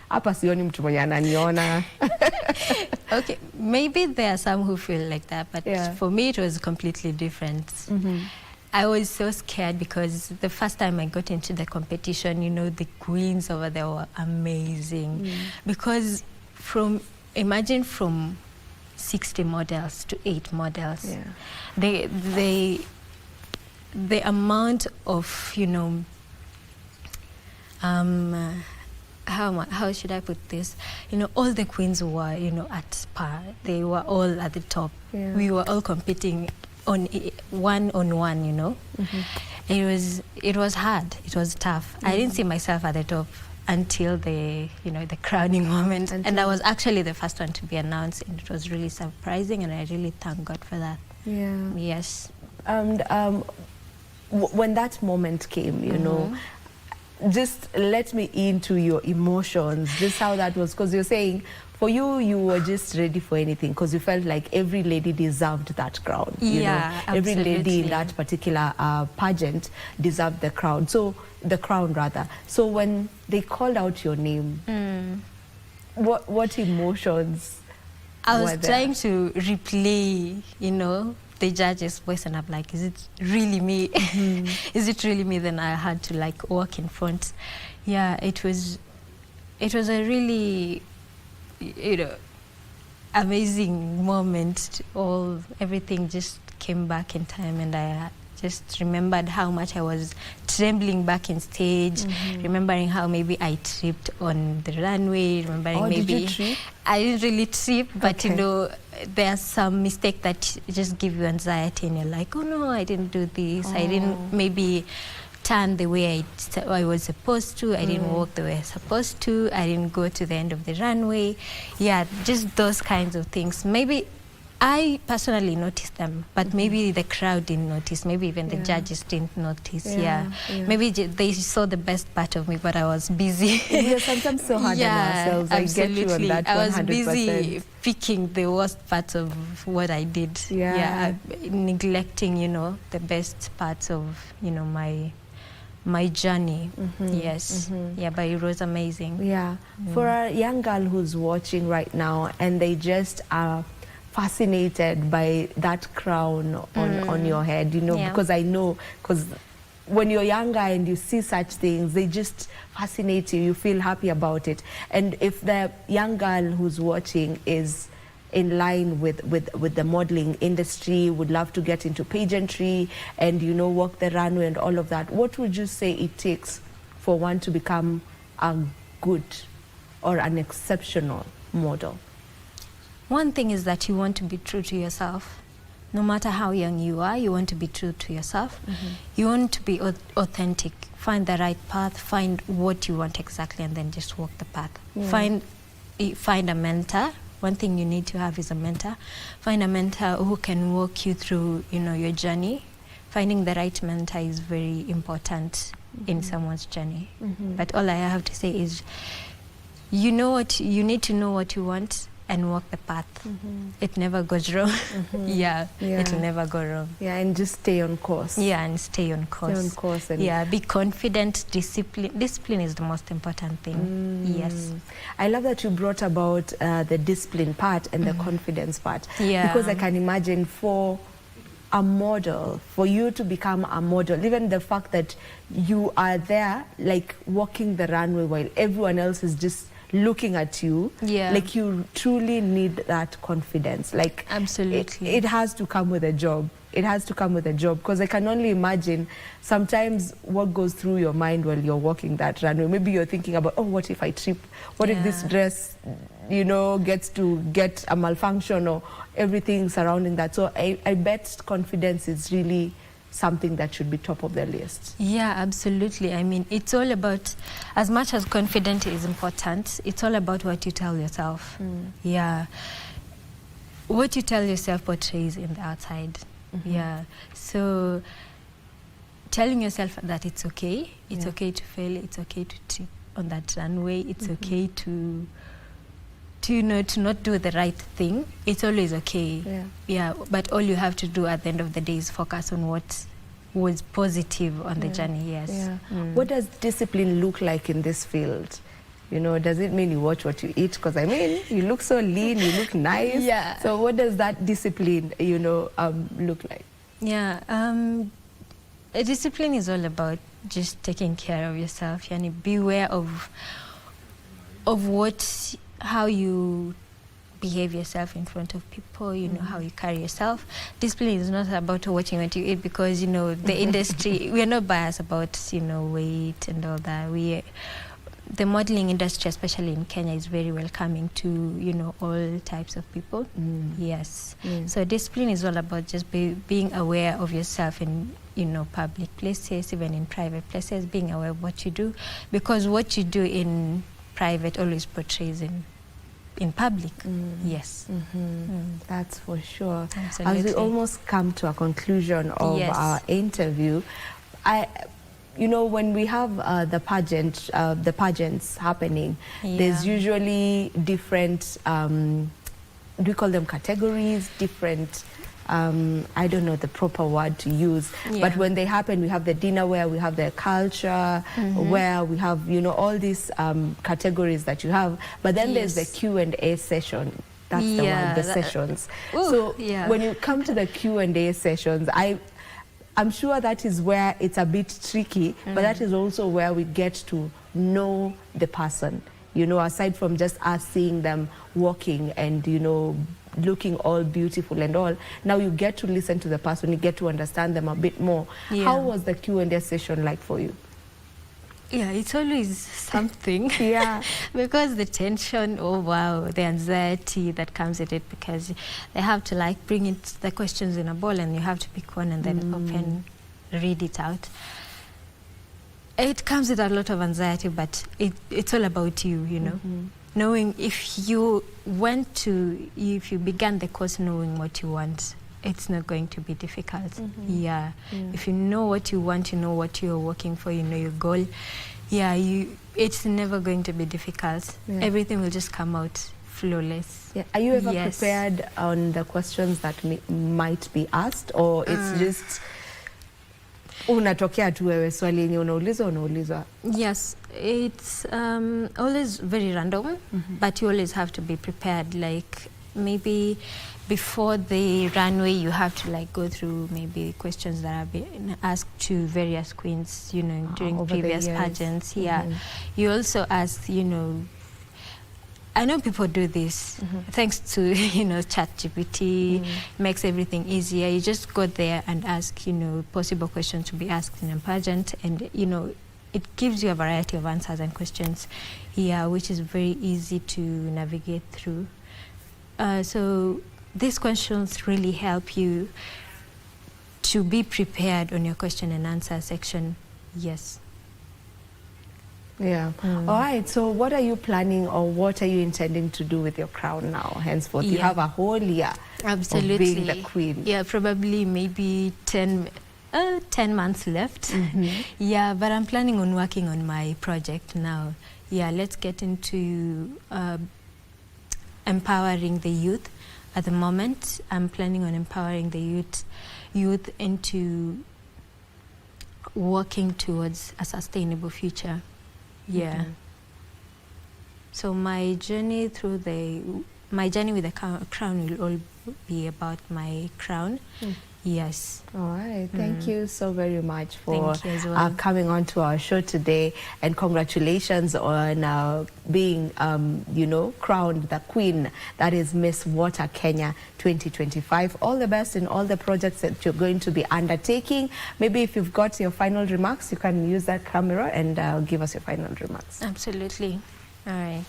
S1: hapa sioni mtu mwenye ananiona?
S5: Okay, maybe there are some who feel like that, but for me it was completely different. I was so scared because the first time I got into the competition, you know, the queens over there were amazing. Because imagine from 60 models to 8 models. The amount of, you know, how should I put this? You know, all the queens were, you know, at par. They were all at the top. We were all competing on one, you know. It was hard. It was tough. I didn't see myself at the top until the crowning moment, and I was actually the first one to be announced, and it was really surprising, and I really thank God for that. Yes.
S1: And when that moment came, you know, just let me into your emotions, just how that was, because you're saying for you were just ready for anything because you felt like every lady deserved that crown. You know? Every lady in that particular pageant deserved the crown. So So when they called out your name, what emotions
S5: I was
S1: were there?
S5: trying to replay, you know, the judge's voice, and I'm like, is it really me? Is it really me? Then I had to like walk in front. Yeah, it was a really, you know, amazing moment. Everything just came back in time, and I just remembered how much I was trembling back in stage, remembering how maybe I tripped on the runway, remembering maybe
S1: did you trip?
S5: I didn't really trip, but you know, there's some mistake that just give you anxiety, and you're like, oh no, I didn't do this. I didn't maybe turn the way I was supposed to. I didn't walk the way I was supposed to. I didn't go to the end of the runway. Yeah, just those kinds of things. Maybe I personally noticed them, but maybe the crowd didn't notice. Maybe even the judges didn't notice. Maybe they saw the best part of me, but I was busy.
S1: We are sometimes so hard on ourselves.
S5: Absolutely.
S1: I get you on that 100%.
S5: I was busy picking the worst parts of what I did. Neglecting, you know, the best parts of, you know, my journey. Yeah, but it was amazing.
S1: For a young girl who's watching right now and they just are fascinated by that crown on your head, you know, because I know, because when you're younger and you see such things, they just fascinate you. You feel happy about it. And if the young girl who's watching is in line with the modeling industry, would love to get into pageantry and, you know, walk the runway and all of that, what would you say it takes for one to become a good or an exceptional model?
S5: One thing is that you want to be true to yourself. No matter how young you are, you want to be true to yourself. You want to be authentic. Find the right path, find what you want exactly, and then just walk the path. Find a mentor. One thing you need to have is a mentor. Find a mentor who can walk you through, you know, your journey. Finding the right mentor is very important in someone's journey. But all I have to say is, you need to know what you want and walk the path. It never goes wrong. It'll never go wrong.
S1: And just stay on course.
S5: And stay on course.
S1: Stay on course. And
S5: be confident. Discipline is the most important thing. Yes.
S1: I love that you brought about the discipline part and the confidence part. Because I can imagine for a model, for you to become a model, even the fact that you are there, like walking the runway while everyone else is just looking at you.
S5: Yeah.
S1: Like you truly need that confidence. Like
S5: absolutely,
S1: it has to come with a job. It has to come with a job, because I can only imagine sometimes what goes through your mind while you're walking that runway. Maybe you're thinking about, oh, what if I trip? What if this dress, you know, gets to get a malfunction, or everything surrounding that? So I bet confidence is really something that should be top of the list.
S5: Yeah, absolutely. I mean, it's all about, as much as confidence is important, it's all about what you tell yourself. Yeah. What you tell yourself portrays in the outside. Yeah. So telling yourself that it's okay to fail, it's okay to trip on that runway, it's okay to you know, to not do the right thing, it's always okay. Yeah, but all you have to do at the end of the day is focus on what was positive on the journey. Yes.
S1: What does discipline look like in this field? You know, does it mean you watch what you eat? Because I mean, you look so lean, you look nice.
S5: Yeah.
S1: So what does that discipline, you know, look like?
S5: Yeah. A discipline is all about just taking care of yourself. Yani, be aware of how you behave yourself in front of people, you know, how you carry yourself. Discipline is not about watching what you eat, because, you know, the industry, we are not biased about, you know, weight and all that. The modeling industry, especially in Kenya, is very welcoming to, you know, all types of people. Yes. So discipline is all about just being aware of yourself in, you know, public places, even in private places, being aware of what you do, because what you do in private always portrays in public. Yes.
S1: That's for sure.
S5: Absolutely.
S1: As we almost come to a conclusion of our interview, you know, when we have the pageants happening, there's usually different, do we call them categories? Different, I don't know the proper word to use, but when they happen, we have the dinner where we have the culture, where we have, you know, all these categories that you have, but then there's the Q&A session. That's the one, the sessions. So when you come to the Q&A sessions, I'm sure that is where it's a bit tricky, but that is also where we get to know the person, you know, aside from just us seeing them walking and, you know, looking all beautiful and all. Now you get to listen to the person, you get to understand them a bit more. How was the Q&A session like for you?
S5: Yeah, it's always something. Because the tension, oh wow, the anxiety that comes with it, because they have to like bring it, the questions in a ball, and you have to pick one and then read it out. It comes with a lot of anxiety, but it's all about you, you know. Knowing if you began the course knowing what you want, it's not going to be difficult. If you know what you want, you know what you're working for, you know your goal, it's never going to be difficult. Everything will just come out flawless.
S1: Are you ever prepared on the questions that might be asked, or it's just unatokea tu wewe swali yenye unaulizwa?
S5: Yes, it's always very random, but you always have to be prepared. Like maybe before the runway, you have to like go through maybe questions that have been asked to various queens, you know, during previous pageants. You also ask, you know, I know people do this thanks to, you know, ChatGPT, makes everything easier. You just go there and ask, you know, possible questions to be asked in a pageant, and, you know, it gives you a variety of answers and questions which is very easy to navigate through. So these questions really help you to be prepared on your question and answer section.
S1: All right, so what are you planning, or what are you intending to do with your crown now, henceforth? You have a whole year of being the queen.
S5: Probably maybe 10 months left. But I'm planning on working on my project now. Let's get into empowering the youth. At the moment, I'm planning on empowering the youth into working towards a sustainable future. So my journey through the my journey with the crown will all be about my crown. Yes.
S1: All right. Thank you so very much for
S5: Thank you as well.
S1: coming on to our show today, and congratulations on being, you know, crowned the queen that is Miss Water Kenya 2025. All the best in all the projects that you're going to be undertaking. Maybe if you've got your final remarks, you can use that camera and give us your final remarks.
S5: Absolutely. All right.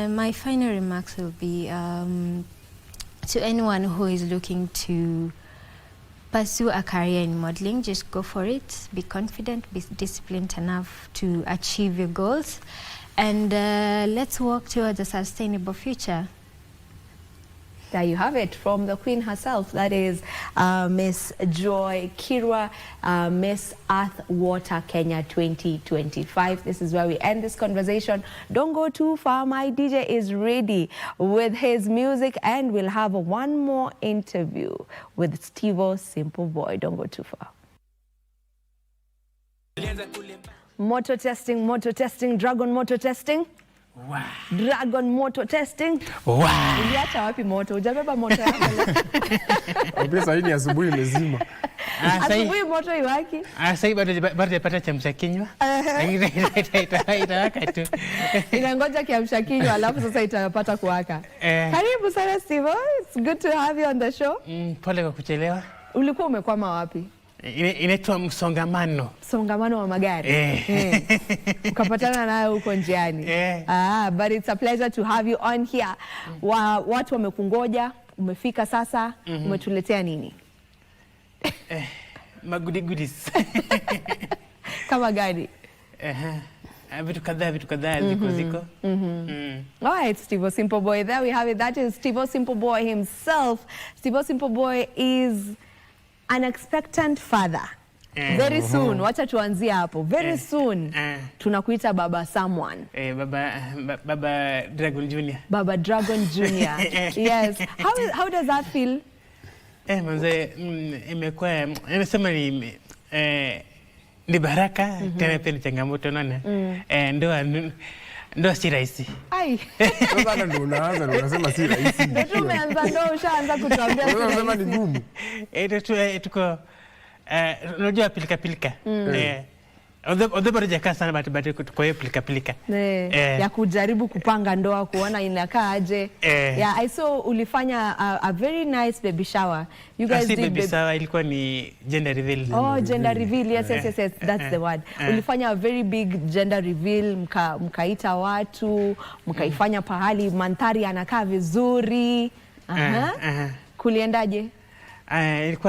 S5: My final remarks will be to anyone who is looking to pursue a career in modeling, just go for it. Be confident, be disciplined enough to achieve your goals, and let's work towards a sustainable future.
S1: There you have it from the queen herself. That is Miss Joy Kirwa, Miss Earth Water Kenya 2025. This is where we end this conversation. Don't go too far. My DJ is ready with his music, and we'll have one more interview with Stevo Simple Boy. Don't go too far. Motor testing, dragon motor testing.
S6: Wow.
S1: Dragon motor testing.
S6: Wow.
S1: Uliacha wapi moto? Hujabeba moto yako leo?
S6: Pesa hii ni asubuhi imezima.
S1: Asubuhi moto iwaki?
S6: Sasa bado yapata chamsha kinywa. Itawaka tu.
S1: Inangoja kiamsha kinywa alafu sasa itapata kuwaka. Karibu sana Stevo. It's good to have you on the show.
S6: Pole kwa kuchelewa.
S1: Ulikuwa umekwama wapi?
S6: Inaitwa msongamano.
S1: Msongamano wa magari. Ukapatana nayo huko njiani. But it's a pleasure to have you on here. Watu wamekungoja, umefika sasa, umetuletea nini?
S6: Magudi-goodies.
S1: Kama gani?
S6: Vitu kadhaa ziko.
S1: All right, Stevo Simple Boy. There we have it. That is Stevo Simple Boy himself. Stevo Simple Boy is an expectant father. Very soon, wacha tuanzie hapo. Very soon, tunakuita Baba someone.
S6: Baba Dragon Junior.
S1: Baba Dragon Junior. Yes. How does that feel?
S6: Manze, imekuwa nimesema ni baraka, tena pia ni changamoto naona. Ndoa si rahisi.
S1: Ai.
S6: Sasa ndio unaanza na unasema si rahisi.
S1: Ndio umeanza ndoa ushaanza kutuambia.
S6: Unasema ni ngumu. Tuko unajua pilika. Odhe bado jakaa sana but kwa hiyo pilika.
S1: Ya kujaribu kupanga ndoa kuona inakaa aje. Yeah, I saw ulifanya a very nice baby shower. You guys did
S6: baby shower, ilikuwa ni gender reveal.
S1: Oh, gender reveal. Yes, that's the word. Ulifanya a very big gender reveal, mkaita watu, mkaifanya pahali mandhari anakaa vizuri. Kuliendaje?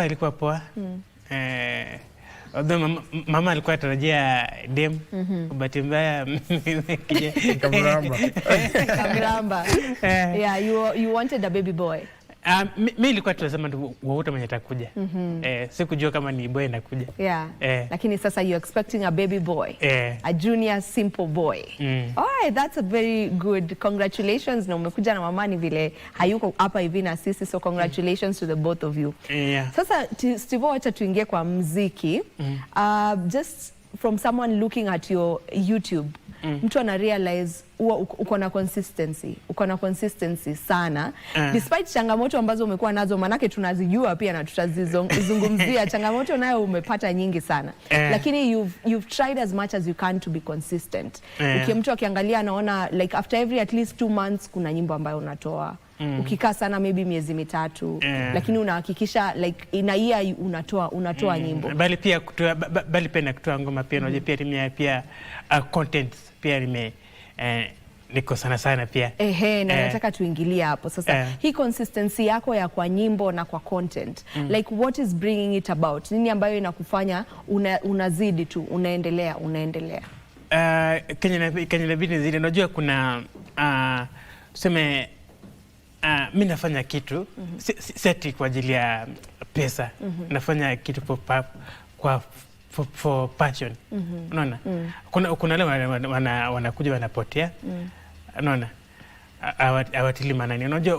S6: Ilikuwa poa. Although mama alikuwa atarajia dem, bahati mbaya
S1: Kamramba. Yeah, you wanted a baby boy.
S6: Mimi nilikuwa tunasema wote mwenye atakuja. Sikujua kama ni boy anakuja.
S1: Yeah. Lakini sasa you're expecting a baby boy. A junior simple boy. All right, that's a very good. Congratulations. Na umekuja na mama ni vile hayuko hapa hivi na sisi, so congratulations to the both of you. Sasa Stevo, acha tuingie kwa muziki. Just from someone looking at your YouTube, mtu ana realize uko na consistency sana. Despite changamoto ambazo umekuwa nazo, manake tunazijua pia na tutazizungumzia. Changamoto nayo umepata nyingi sana. Lakini you've tried as much as you can to be consistent. Mtu akiangalia anaona like after every at least 2 months kuna nyimbo ambayo unatoa. Ukikaa sana maybe miezi mitatu, lakini unahakikisha like in a year unatoa nyimbo.
S6: Bali pia kutoa ngoma pia unajua pia timia pia content pia niko sana pia.
S1: Na nataka tuingilie hapo sasa. Hii consistency yako ya kwa nyimbo na kwa content, like what is bringing it about? Nini ambayo inakufanya unazidi tu unaendelea?
S6: Kenya inabidi zile, unajua kuna tuseme mimi nafanya kitu seti kwa ajili ya pesa. Nafanya kitu for passion. Unaona? Kuna wale wanakuja wanapotea. Unaona? Awatili manani. Unajua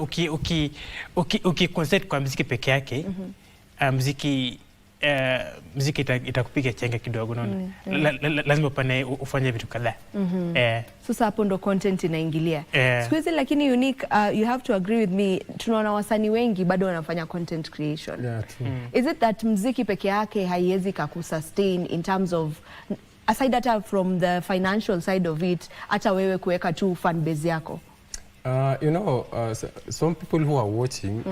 S6: uki concert kwa muziki peke yake, muziki muziki itakupiga chenga kidogo, unaona. Lazima ufanye vitu kadhaa.
S1: Sasa hapo ndo content inaingilia. Siku hizi lakini Unique, you have to agree with me, tunaona wasanii wengi bado wanafanya content creation.
S7: Yeah, true.
S1: Is it that muziki peke yake haiwezi kusustain in terms of, aside hata from the financial side of it, hata wewe kuweka tu fan base yako?
S7: You know, some people who are watching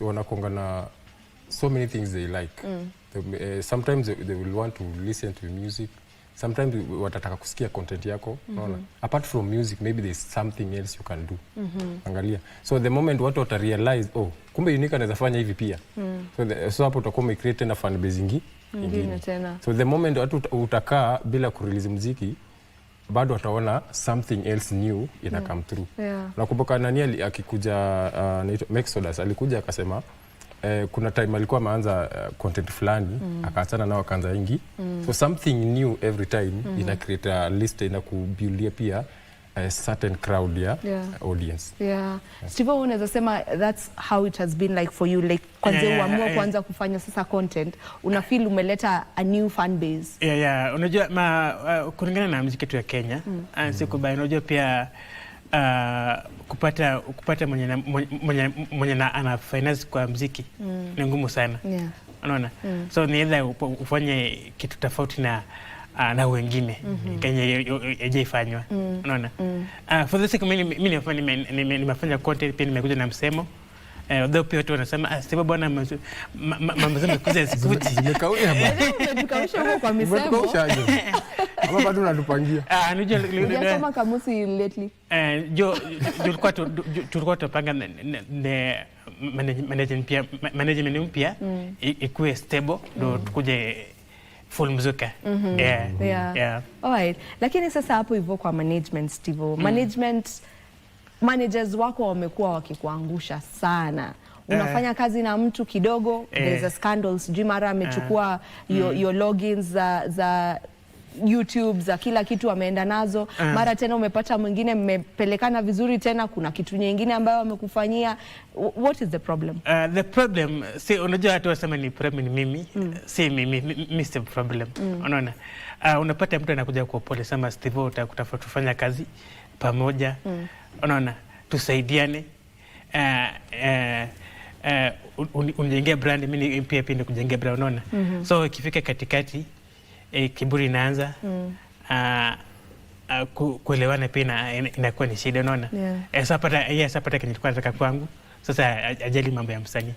S7: wanakonga na so many things they like. Sometimes they will want to listen to music. Sometimes watataka kusikia content yako. Apart from music, maybe there's something else you can do. Angalia. So the moment watu wata realize, oh, kumbe Unique anaweza fanya hivi pia. So hapo utakuwa umecreate na fan base ingine
S1: tena.
S7: So the moment watu utakaa bila kurelease muziki, bado wataona something else new ina come through. Nakumbuka nani akikuja Mexodus alikuja akasema kuna time alikuwa ameanza content fulani akaachana nao akaanza ingi. So something new every time ina create a list, ina kubuildia pia a certain crowd audience.
S1: Stevo, unaweza sema that's how it has been like for you, like kwanza uamua kwanza kufanya sasa content, una feel umeleta a new fan base?
S6: Unajua kulingana na muziki tu ya Kenya, siku baada unajua pia kupata mwenye ana finance kwa muziki ni ngumu sana. Unaona? So ni either ufanye kitu tofauti na wengine Kenya hajaifanywa. Unaona? For the sake mimi nimefanya content pia, nimekuja na msemo. Though pia watu wanasema Stevo bwana mamazema kuja sikuti.
S7: Zimekauya bwana.
S1: Tukausha huko kwa misemo.
S7: Tukausha ama bado unatupangia?
S1: Unasoma kamusi lately?
S6: Tulikuwa tupanga management mpya ikuwe stable ndo tukuje full mzuka.
S1: Alright. Lakini sasa hapo hivyo kwa management, Stevo, managers wako wamekuwa wakikuangusha sana. Unafanya kazi na mtu kidogo, there's a scandal, sijui mara amechukua your logins za YouTube, za kila kitu ameenda nazo. Mara tena umepata mwingine mmepelekana vizuri, tena kuna kitu nyingine ambayo wamekufanyia. What is the problem?
S6: The problem, unajua watu wasema ni problem ni mimi, si mimi the problem. Unaona? Unapata mtu anakuja kwa pole sama Stevo, utakutafanya kazi pamoja. Unaona, tusaidiane, unijengea brand, mimi pia nikujengea brand, unaona. So ikifika katikati kiburi inaanza, kuelewana pia inakuwa ni shida, unaona. Sasa pata kenye tulikuwa nataka kwangu, sasa ajali mambo ya msanii.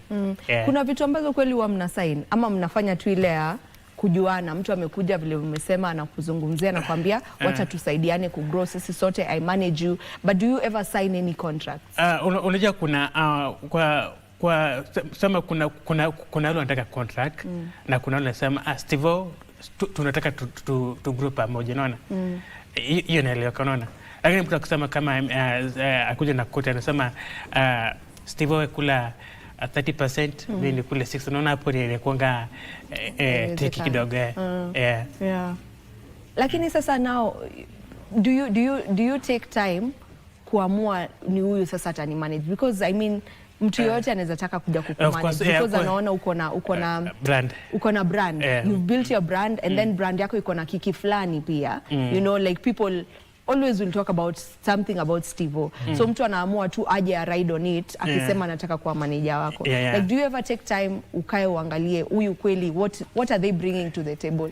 S1: Kuna vitu ambazo kweli huwa mna sign ama mnafanya tu ile ya kujuana, mtu amekuja vile umesema na kuzungumzia na kwambia wacha tusaidiane ku grow sisi sote, I manage you, but do you ever sign any contracts?
S6: Unajua kuna kwa sema kuna wale wanataka contract na kuna wale wanasema Stevo tunataka tu grow pamoja, unaona. Hiyo naelewa, unaona. Lakini mtu akisema kama akuja na quote anasema Stevo kula 30%, mimi nikule 6%, unaona hapo ni kuanga tricky kidogo.
S1: Lakini sasa now do you take time kuamua ni huyu sasa atani manage, because I mean mtu yote anaweza taka kuja kukumanage because anaona uko na brand. You've built your brand and then brand yako iko na kiki fulani pia. You know, like people always will talk about something about Stevo. So mtu anaamua tu aje ride on it akisema anataka kuwa manager wako. Like do you ever take time ukae uangalie huyu kweli what are they bringing to the table?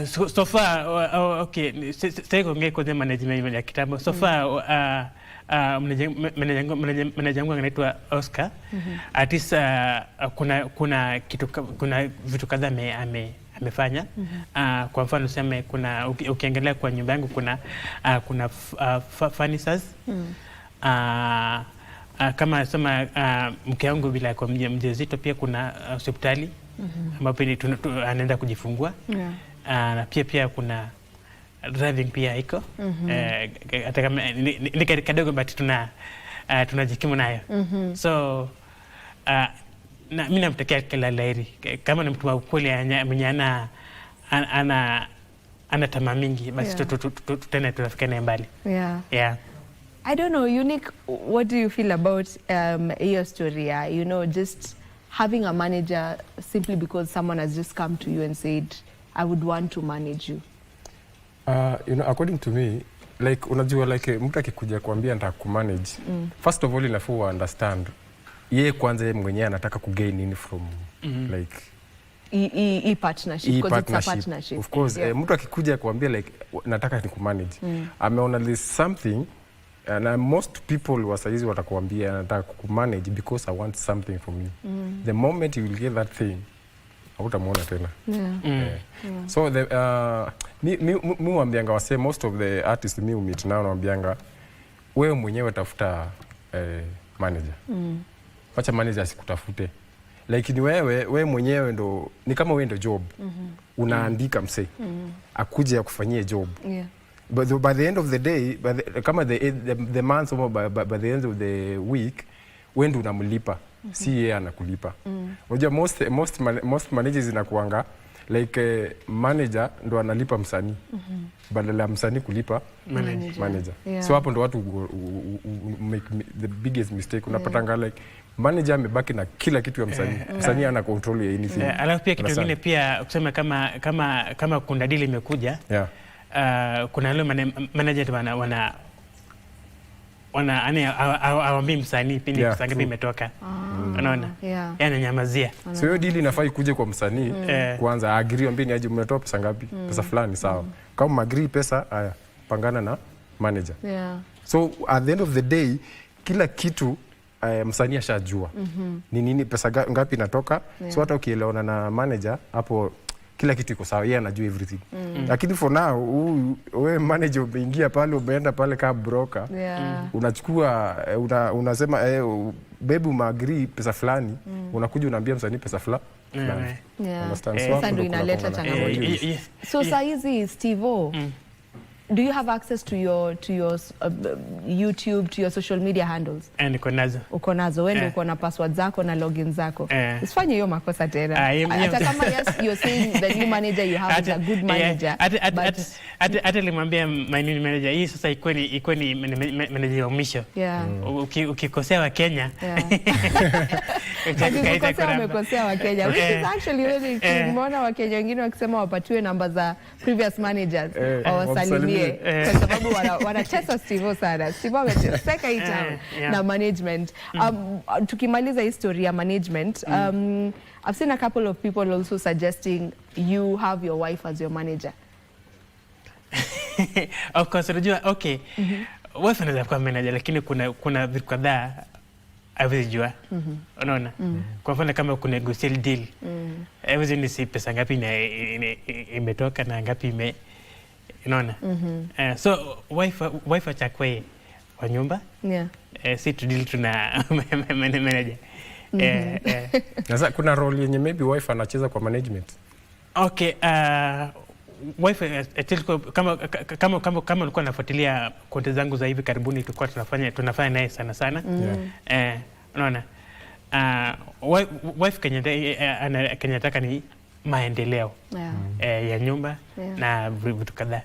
S6: So far okay, sasa kuongea kwa management ya kitambo. So far manager wangu anaitwa Oscar. At least kuna vitu kadhaa amefanya. Kwa mfano useme ukiangalia kwa nyumba yangu kuna furnitures. Kama sema mke wangu bila kwa mjamzito pia kuna hospitali ambapo anaenda kujifungua. Na pia kuna driving pia iko. Hata kama ni kidogo but tunajikimu nayo. So na mimi namtakia kila laheri. Kama ni mtu wa kweli mwenye ana tamaa mingi, basi tena tunafika naye mbali.
S1: I don't know, Unique, what do you feel about your story? You know, just having a manager simply because someone has just come to you and said, I would want to manage you?
S7: You know, according to me, like unajua like mtu akikuja kuambia nataka kumanage, first of all inafaa understand yeye kwanza yeye mwenyewe anataka kugain nini from like
S1: partnership, because it's a partnership.
S7: Of course, mtu akikuja kuambia like nataka ni kumanage, ameona there's something, and most people wasaizi watakuambia nataka kumanage because I want something from you. The moment you will get that thing, hutamuona tena. So the mi wambianga wase, most of the artists mi umit nao wambianga wewe mwenyewe tafuta manager. Wacha manager asikutafute. Like ni wewe mwenyewe ndo, ni kama wewe ndo job. Unaandika mse. Akuje ya kufanyia job. But by the end of the day, kama the month or by the end of the week, wewe ndo unamlipa. Si yeye anakulipa. Unajua most managers inakuanga like manager ndo analipa msanii. Badala ya msanii kulipa manager. So hapo ndo watu make the biggest mistake. Unapatanga like manager amebaki na kila kitu ya msanii. Msanii ana control ya anything.
S6: Alafu pia kitu kingine pia kusema kama kuna deal imekuja. Kuna wale manager awambii msanii pindi pesa ngapi imetoka. Unaona? Yaani nyamazia.
S7: So hiyo deal inafaa ikuje kwa msanii kwanza agree ambie ni aje mmetoa pesa ngapi? Pesa fulani sawa. Kama agree pesa haya pangana na manager. So at the end of the day kila kitu msanii ashajua. Ni nini pesa ngapi inatoka? So hata ukielewana na manager hapo kila kitu iko sawa, yeye anajua everything. Lakini for now wewe manager umeingia pale, umeenda pale kama broker. Unachukua unasema baby umeagree pesa fulani, unakuja unaambia msanii pesa fulani.
S1: Sasa ndio inaleta changamoto. So saa hizi Stevo, do you have access to your YouTube, to your social media handles?
S6: Niko nazo.
S1: Uko nazo, wewe uko na password zako na login zako. Usifanye hiyo makosa tena. Hata kama yes you're saying the new manager you have is a good manager.
S6: Hata limwambia my new manager hii sasa iko ni manager wa mwisho. Ukikosea wa Kenya.
S1: Ukikosea umekosea wa Kenya. Which is actually really true. Nimeona wa Kenya wengine wakisema wapatiwe namba za previous managers wawasalimie. Kwa sababu wanacheza Stevo sana. Stevo ameteseka hii town na management. Tukimaliza historia ya management, I've seen a couple of people also suggesting you have your wife as your manager.
S6: Of course, unajua okay. Wife anaweza kuwa manager lakini kuna vitu kadhaa hawezi jua. Unaona? Kwa mfano kama kuna negotiate deal. Hawezi ni si pesa ngapi imetoka na ngapi unaona? So wife achakwe kwa nyumba. Si to deal tuna manager.
S7: Sasa kuna role yenye maybe wife anacheza kwa management.
S6: Okay, wife kama ulikuwa unafuatilia content zangu za hivi karibuni, tulikuwa tunafanya naye sana. Unaona? Wife Kenya nataka ni maendeleo ya nyumba na vitu kadhaa.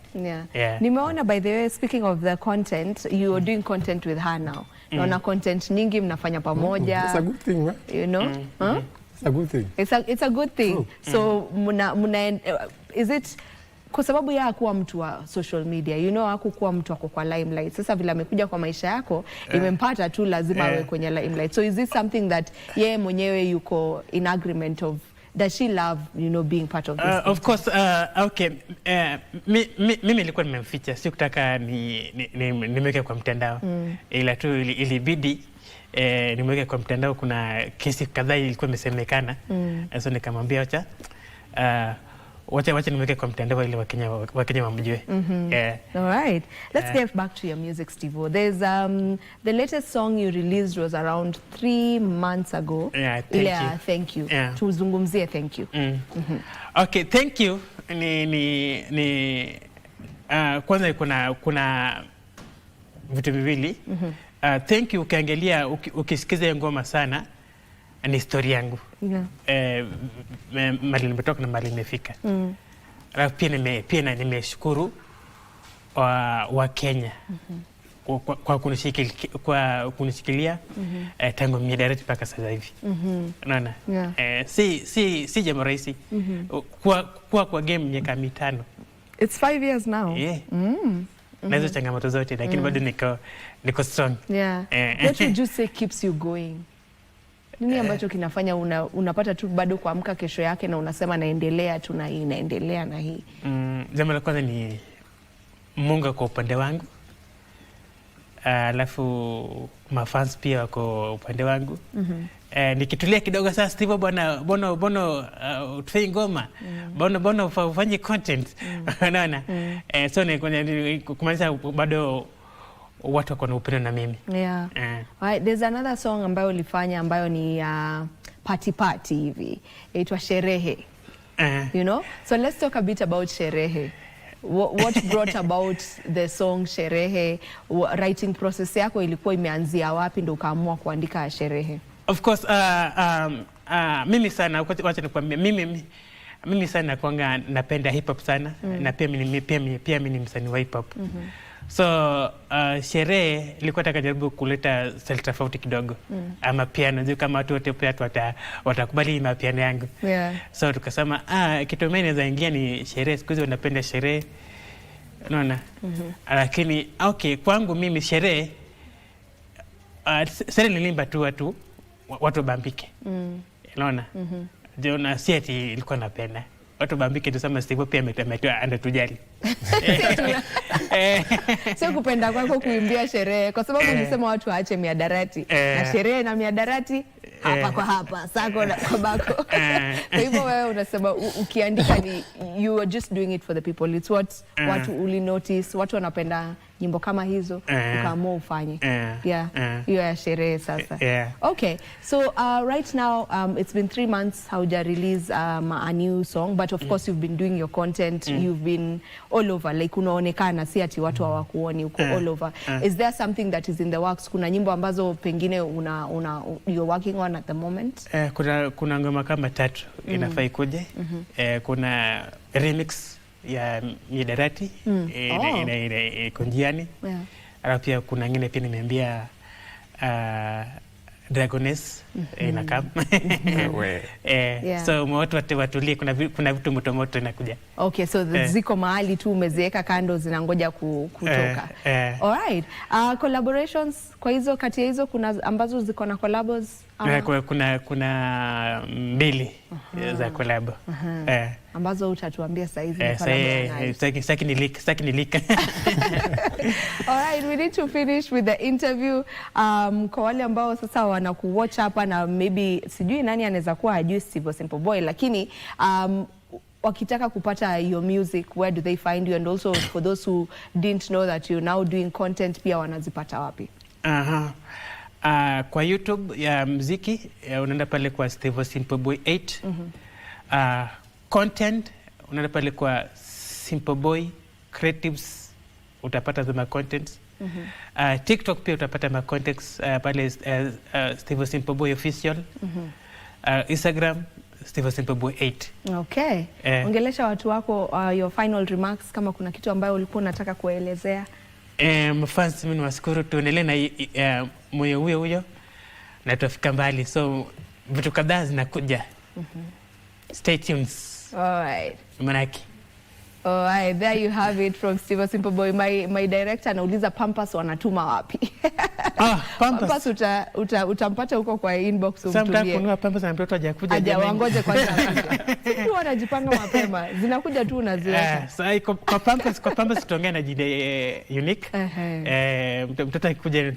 S1: Nimeona by the way, speaking of the content, you are doing content with her now. Naona content nyingi mnafanya pamoja.
S7: It's a good thing, right?
S1: You know?
S7: It's a good thing.
S1: It's a good thing. So is it kwa sababu ya hakuwa mtu wa social media, you know, hakuwa mtu wako kwa limelight. Sasa vile amekuja kwa maisha yako, imempata tu lazima awe kwenye limelight. So is this something that yeye mwenyewe yuko in agreement of, does she love, you know, being part of this?
S6: Of course, okay. Mimi nilikuwa nimemficha, si kutaka nimeweke kwa mtandao. Ila tu ilibidi nimeweke kwa mtandao, kuna kesi kadhaa ilikuwa imesemekana. So nikamwambia wacha nimeweke kwa mtandao ili Wakenya wamjue.
S1: All right. Let's get back to your music, Stevo. There's the latest song you released was around 3 months ago. Thank you. Tuzungumzie thank you.
S6: Okay, thank you. Kwanza kuna vitu viwili. Thank you ukiangalia ukisikiza ngoma sana ni story yangu. Mali nimetoka na mali nimefika. Pia nimeshukuru wa Kenya kwa kunishikilia tangu miadarati mpaka sasa hivi. Unaona? Si jambo rahisi kwa game miaka 5.
S1: It's 5 years now.
S6: Yeah. Na hizo changamoto zote lakini bado niko strong.
S1: Yeah. What would you say keeps you going? Nini ambacho kinafanya unapata tu bado kuamka kesho yake na unasema naendelea tu na hii, naendelea na hii?
S6: Jambo la kwanza ni Mungu kwa upande wangu. Alafu mafans pia wako upande wangu. Nikitulia kidogo sasa, Stevo bono tufanye ngoma, bono ufanye content. Unaona? So ni kumaanisha bado watu wako na upendo na mimi.
S1: Yeah. Right, there's another song ambayo ulifanya ambayo ni party hivi. Inaitwa Sherehe. You know? So let's talk a bit about Sherehe. What brought about the song Sherehe? Writing process yako ilikuwa imeanzia wapi ndio ukaamua kuandika Sherehe?
S6: Of course, mimi sana, wacha nikwambie, mimi sana kwanga napenda hip hop sana, na pia mimi ni msanii wa hip hop. So Sherehe ilikuwa nataka jaribu kuleta style tofauti kidogo. Ama piano, ndio kama watu wote pia watakubali mapiano yangu. So tukasema kitu mimi naweza ingia ni Sherehe, siku hizo wanapenda Sherehe. Unaona? Lakini okay, kwangu mimi Sherehe nilimba tu watu bambike. Unaona? Ndio na si ati ilikuwa napenda. Watu bambike tu, sema Stevo pia anatujali.
S1: Sio kupenda kwako kuimbia Sherehe kwa sababu ulisema watu waache miadarati. Na Sherehe na miadarati hapa kwa hapa, sako na kabako. Kwa hivyo wewe unasema ukiandika ni you are just doing it for the people. It's what watu uli notice, watu wanapenda nyimbo kama hizo, ukaamua ufanye. Hiyo ya Sherehe sasa. Okay, so right now it's been 3 months hauja release a new song, but of course you've been doing your content, you've been all over, like unaonekana, si ati watu hawakuoni, uko all over. Is there something that is in the works? Kuna nyimbo ambazo pengine you're working on at the moment?
S6: Kuna ngoma kama 3 inafaa ikuje. Kuna remix ya miadarati iko njiani. Alafu pia kuna ngine pia nimeambia Dragoness inakam. So watu watulie, kuna vitu moto inakuja.
S1: Okay, so ziko mahali tu umeziweka kando zinangoja kutoka. Alright. Collaborations kwa hizo, kati ya hizo kuna ambazo ziko na collabs?
S6: Kuna 2 za collab.
S1: Ambazo utatuambia saa hizi.
S6: Saki ni leak.
S1: Alright, we need to finish with the interview. Kwa wale ambao sasa wanakuwatch hapa na maybe sijui nani anaweza kuwa hajui Stevo Simple Boy, lakini wakitaka kupata your music, where do they find you? And also for those who didn't know that you're now doing content, pia wanazipata wapi?
S6: Kwa YouTube ya muziki unaenda pale kwa Stevo Simple Boy 8. Content unaenda pale kwa Simple Boy Creatives, utapata zama contents. TikTok pia utapata ma contents pale Stevo Simple Boy Official. Instagram Stevo Simple Boy 8.
S1: Okay. Ongelesha watu wako your final remarks, kama kuna kitu ambayo ulikuwa unataka kuelezea.
S6: Mfans, mimi nawashukuru, tuendelee na moyo huyo na tutafika mbali. So vitu kadhaa zinakuja. Stay tuned.
S1: Alright.
S6: Manaki.
S1: Alright, there you have it from Stevo Simple Boy. My director anauliza Pampers wanatuma wapi? Pampers utampata huko kwa inbox umtumie.
S6: Sometimes kununua Pampers na mtoto hajakuja.
S1: Hajawangoje kwanza. Sisi wanajipanga mapema. Zinakuja tu unaziweka.
S6: Sasa kwa Pampers tutaongea na jide unique. Mtoto akikuja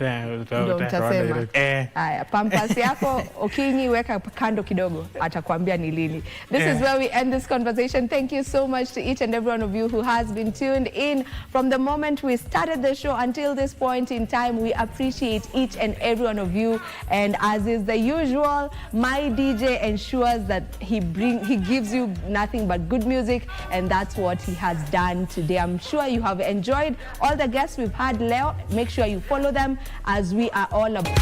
S1: utasema. Haya, Pampers yako Okinyi weka kando kidogo, atakwambia ni lini. This is where we end this conversation. Thank you so much to each and every one of you who has been tuned in from the moment we started the show until this point in time. We appreciate each and every one of you, and as is the usual, my DJ ensures that he gives you nothing but good music, and that's what he has done today. I'm sure you have enjoyed all the guests we've had. Leo, make sure you follow them as we are all about